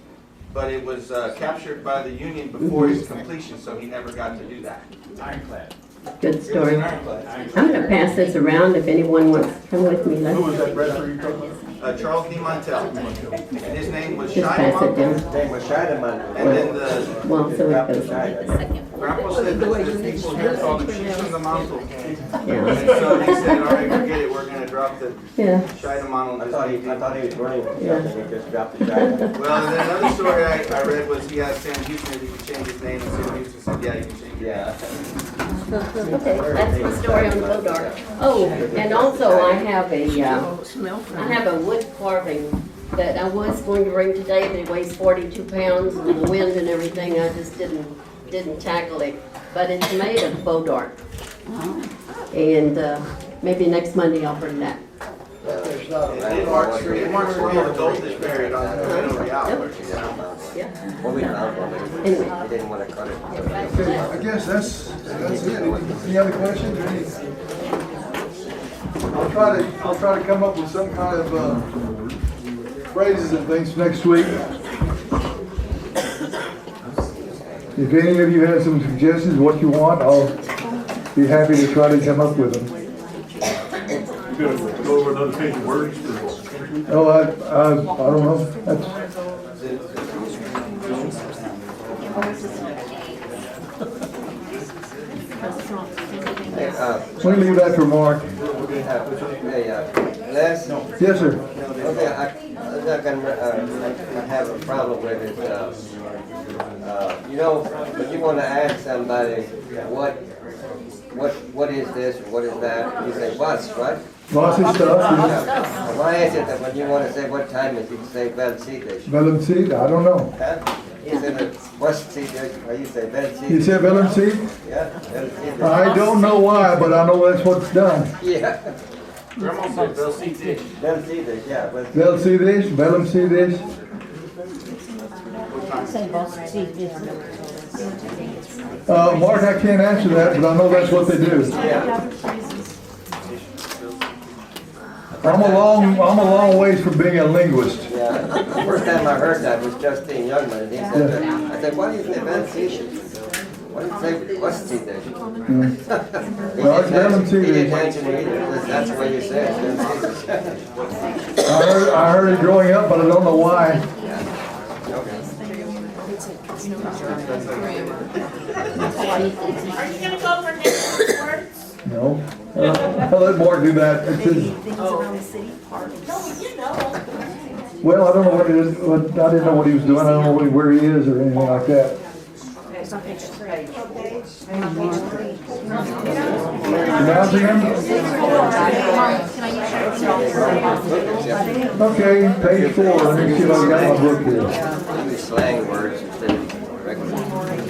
but it was captured by the Union before its completion, so he never got to do that. Ironclad. Good story. I'm gonna pass this around if anyone wants to come with me. Who was that wrestler you talking about? Charles D. Montel. And his name was Just Shine pass it down. His name was Scheidemann. And then the Well, so it goes. grandpa said that the people here called him she's from the mantle. Yeah. So he said, all right, forget it, we're gonna drop the Yeah. Scheidemann on I this thought he was running for something, he just dropped the Scheidemann. Well, and then another story I read was he asked Sam Houston if he could change his name, and Sam Houston said, yeah, you can change it. Yeah. Okay, that's the story on Bodar. Oh, and also I have a wood carving that I was going to bring today, but it weighs 42 pounds, and the wind and everything, I just didn't tackle it. But it's made of Bodar. And maybe next Monday I'll bring that. It marks where the gold is buried on the Real. Yeah. Well, we found one, he didn't want to cut it. I guess that's it. Any other questions? Or any? I'll try to come up with some kind of phrases and things next week. If any of you have some suggestions what you want, I'll be happy to try to come up with them. You gonna go over another page of words? Oh, I don't know. That's, let me leave that for Mark. Les? Yes, sir. Okay, I'm not gonna have a problem with it. You know, when you want to ask somebody what is this or what is that, you say what's, right? Lots of stuff. Yeah. Why is it that when you want to say what time is it, you say Velsidish? Velumseed? I don't know. Huh? You say what's Sidish, or you say Velsidish? You said Velumseed? Yeah, Velsidish. I don't know why, but I know that's what's done. Yeah. Grandma said they'll see this. Velsidish, yeah. They'll see this, Velumseed this. Mark, I can't answer that, but I know that's what they do. Yeah. I'm a long ways from being a linguist. Yeah. The first time I heard that was Justine Youngman, and he said that. I said, why do you say Velsidish? Why do you say what's Sidish? No, it's Velumseed. He didn't mention it either. That's the way you say it. Velsidish. I heard it growing up, but I don't know why. Are you gonna go for next week's words? No. I'll let Mark do that. It's his, well, I don't know what it is. I didn't know what he was doing. I don't know where he is or anything like that. Announcing him? Okay, page 4. Let me see if I got my book here. Use slang words instead of regular words.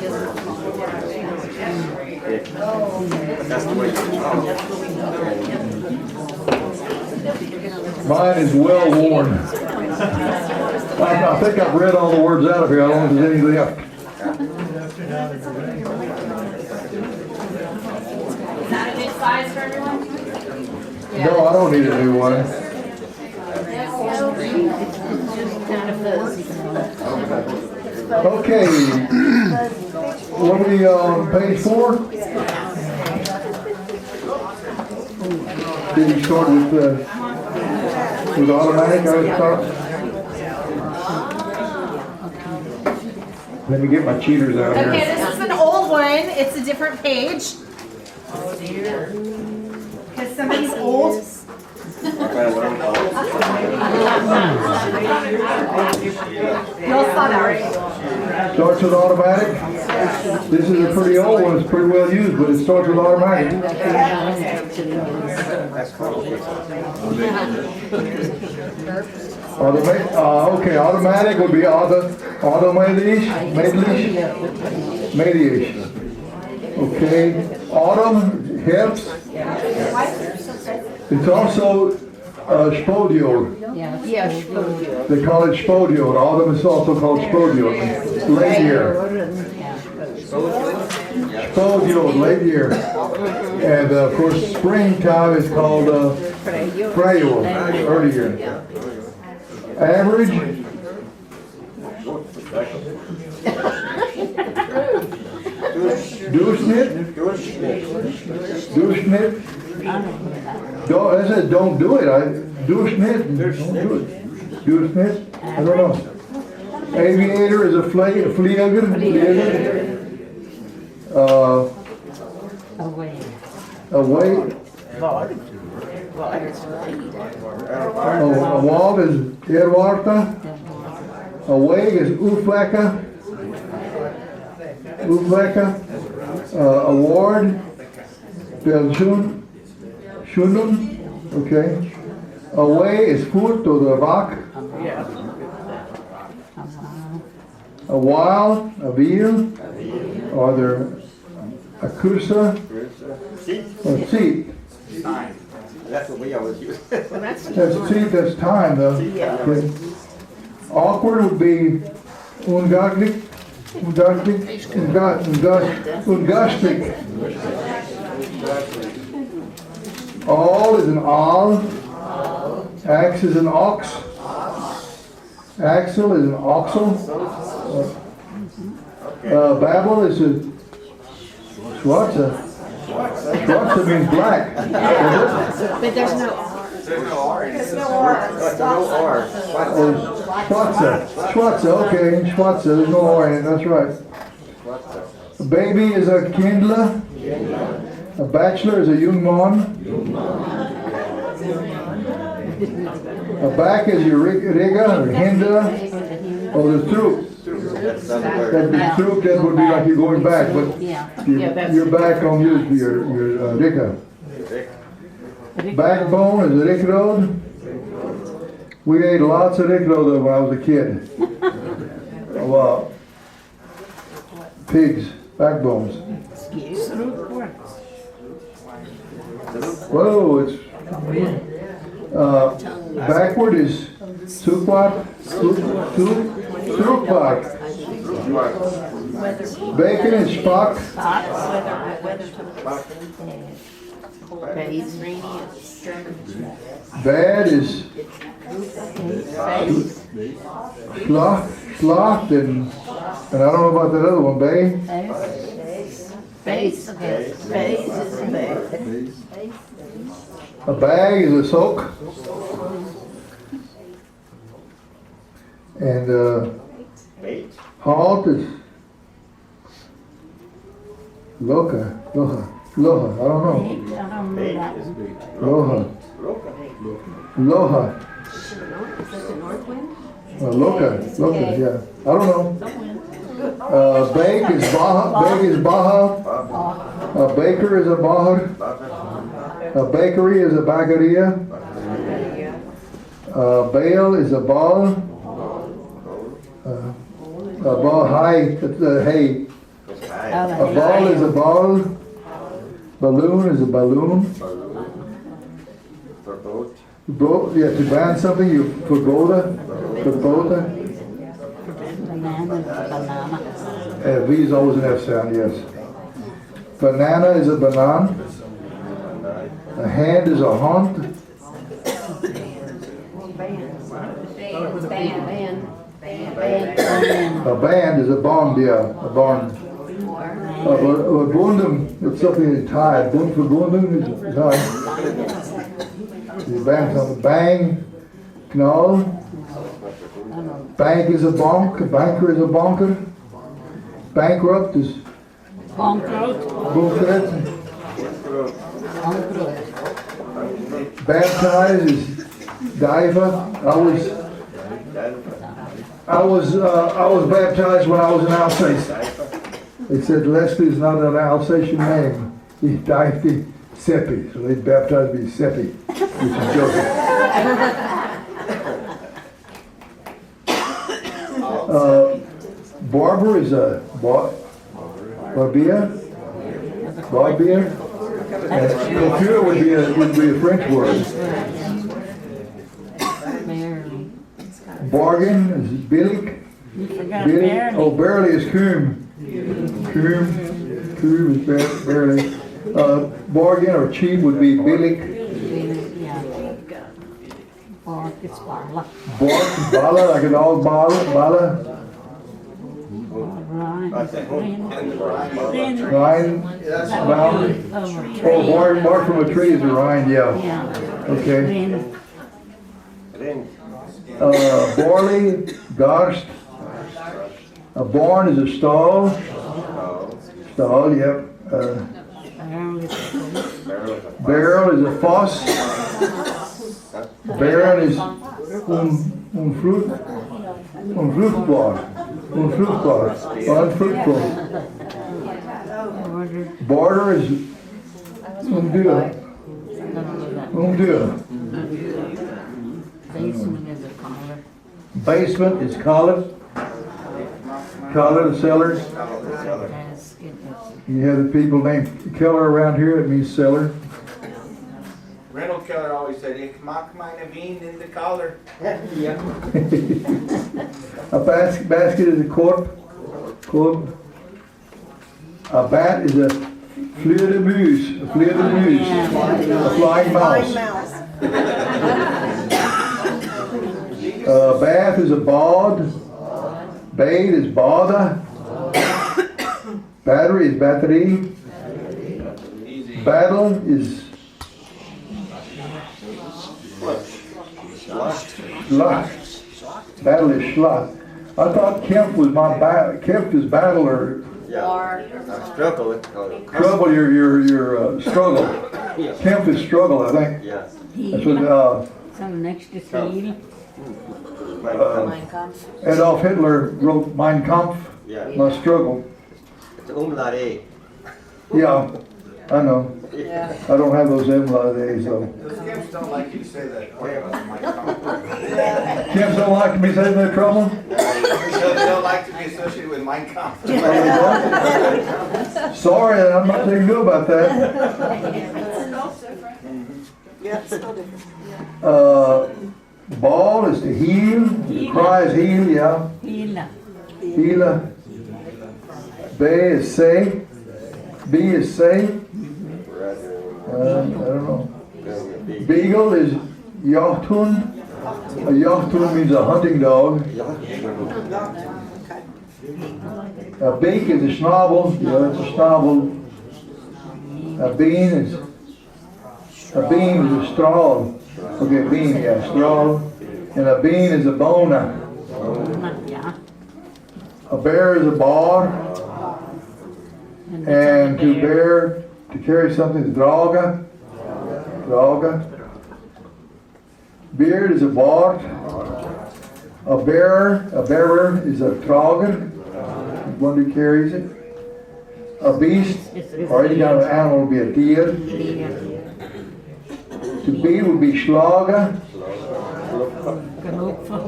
That's the way you talk. Mine is well worn. I think I've read all the words out of here. I don't know if there's any left. Is that a good size for everyone? No, I don't need a new one. Okay. What are we on page 4? Did you start with automatic? I would start. Let me get my cheaters out Okay, here. this is an old one. It's a different page. Because somebody's old. You'll saw that, right? Starts with automatic. This is a pretty old one. It's pretty well used, but it starts with automatic. Okay, automatic would be automatisch. Okay, autumn, helps. It's also spodio. Yeah, Spodio. They call it spodio. Autumn is also called spodio. Late year. Spodio, late year. And of course, springtime is called preo, early year. Average. Durchschnitt? Durchschnitt? Don't, I said don't do it. Durchschnitt. Don't do it. Durchschnitt? I don't know. Aviator is a flieger. Away. A wall is Erwarta. A way is Ufleka. Award. Belgium. Shunum. Okay. Away is Furt or the Vak. A while, a wheel, or there a cursor, a seat. That's what we always use. That's seat, that's time though. Okay. Awkward would be ungastlich. All is an all. Axe is an ox. Axle is an oxel. Babel is a Schwarze. Schwarze means black. But there's no R. There's no R in it. There's no R. Schwarze, okay, Schwarze, there's no R in it, that's right. A baby is a kindler. A bachelor is a young man. A back is your rigger or hinder. Oh, the troop. That'd be troop, that would be like you're going back, but you're back on your rigger. Backbone is a rickrod. We ate lots of rickrod when I was a kid. Wow. Pigs, backbones. Whoa, it's backward is sukwat, sukwat. Bacon is spock. Bad is sloth, and I don't know about that other one, bay. Base. A bag is a soak. And halt is loha. I don't know. Loha. Loka, yeah. I don't know. Bake is baha. A baker is a bahar. A bakery is a bagaria. Bale is a ball. A ball hay. Hay. A ball is a ball. Balloon is a balloon. Yeah, to ban something, you pagoda. V is always an F sound, yes. Banana is a banana. A hand is a haunt. A band is a bond, yeah, a bond. A bundum, it's something that's tied. Bund for bundum is tied. You bang something. Bang, knall. Bank is a bonk. A banker is a bonker. Bankrupt is bankrupt. Baptized is diva. I was baptized when I was in Alsace. They said Leslie's not an Alsatian name. He's Difty Seppi, so they baptized me Seppi, which is joking. Barber is a barbier. And computer would be a French word. Bargain is billig. Oh, barely is coom. Coom is barely. Bargain or cheap would be billig. Bark, bala, like a dog bala. Rind, bound, oh, bark from a tree is a rind, yeah. Okay. Barley, garst. A barn is a stall. Stall, yep. Barrel is a foss. Barren is unfruchtbar. Unfruitful. Border is undue. Basement is collar. Collar, the cellar. You have the people named Keller around here, it means cellar. Reynold Keller always said, "Ich mag meine Wien in the collar." A basket is a corp. A bat is a vleermuis. A flying mouse. Bath is a bad. Bade is bada. Battery is battery. Battle is Schlacht. Battle is Schlacht. I thought Kemp was Kemp is battle or Struggle. trouble. Your struggle. Kemp is struggle, I think. Yeah. That's what So next to see. Adolf Hitler wrote Mein Kampf. Yeah. My struggle. It's umlaut A. Yeah, I know. I don't have those MLAs though. Those Kemps don't like you to say that. Kemps don't like me saying they're trouble? They don't like to be associated with Mein Kampf. Sorry, I'm not saying good about that. Ball is to heal. The cry is heal, yeah. Healer. B is say. B is say. I don't know. Beagle is Yachtun. A Yachtun means a hunting dog. A beak is a schnabel. Yeah, it's a schnabel. A bean is a straw. Okay, bean, yeah, straw. And a bean is a bona. A bear is a bar. And to carry something is draga. Beard is a bart. A bearer is a trager, one who carries it. A beast, or any kind of animal would be a deer. To beat would be schlager.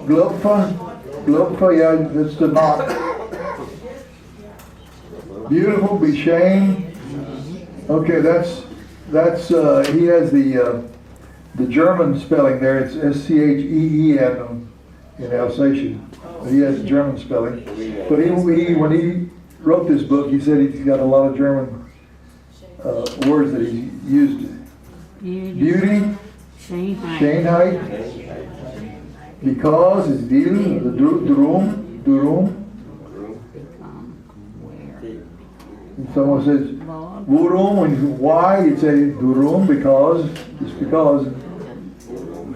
Glupfa, yeah, that's the knot. Beautiful, be shame. Okay, that's he has the German spelling there. It's Scheen in Alsatian. But he has the German spelling. But when he wrote this book, he said he's got a lot of German words that he used. Beauty, Schönheit, because is deal, the durum. If someone says Wurum, why, you'd say durum, because, it's because.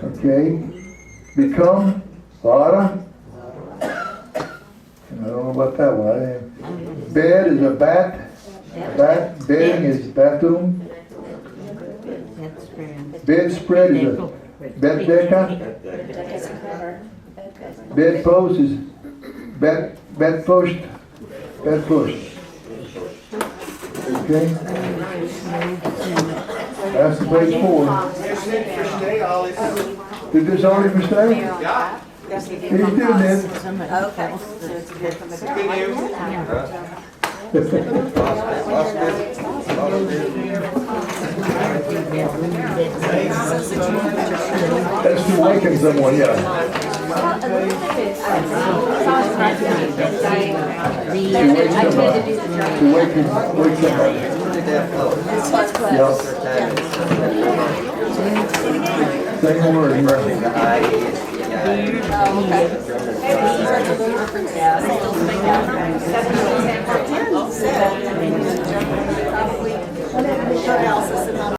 Okay. Become, vara. I don't know about that one. Bed is a bat. Bedding is bathroom. Bedspread is a beddecka. Bedpost is bedpost. Okay. That's the page 4. Did this already mistake? Yeah. He's doing it. That's to awaken someone, yeah. To wake somebody. Yeah. Same word, right?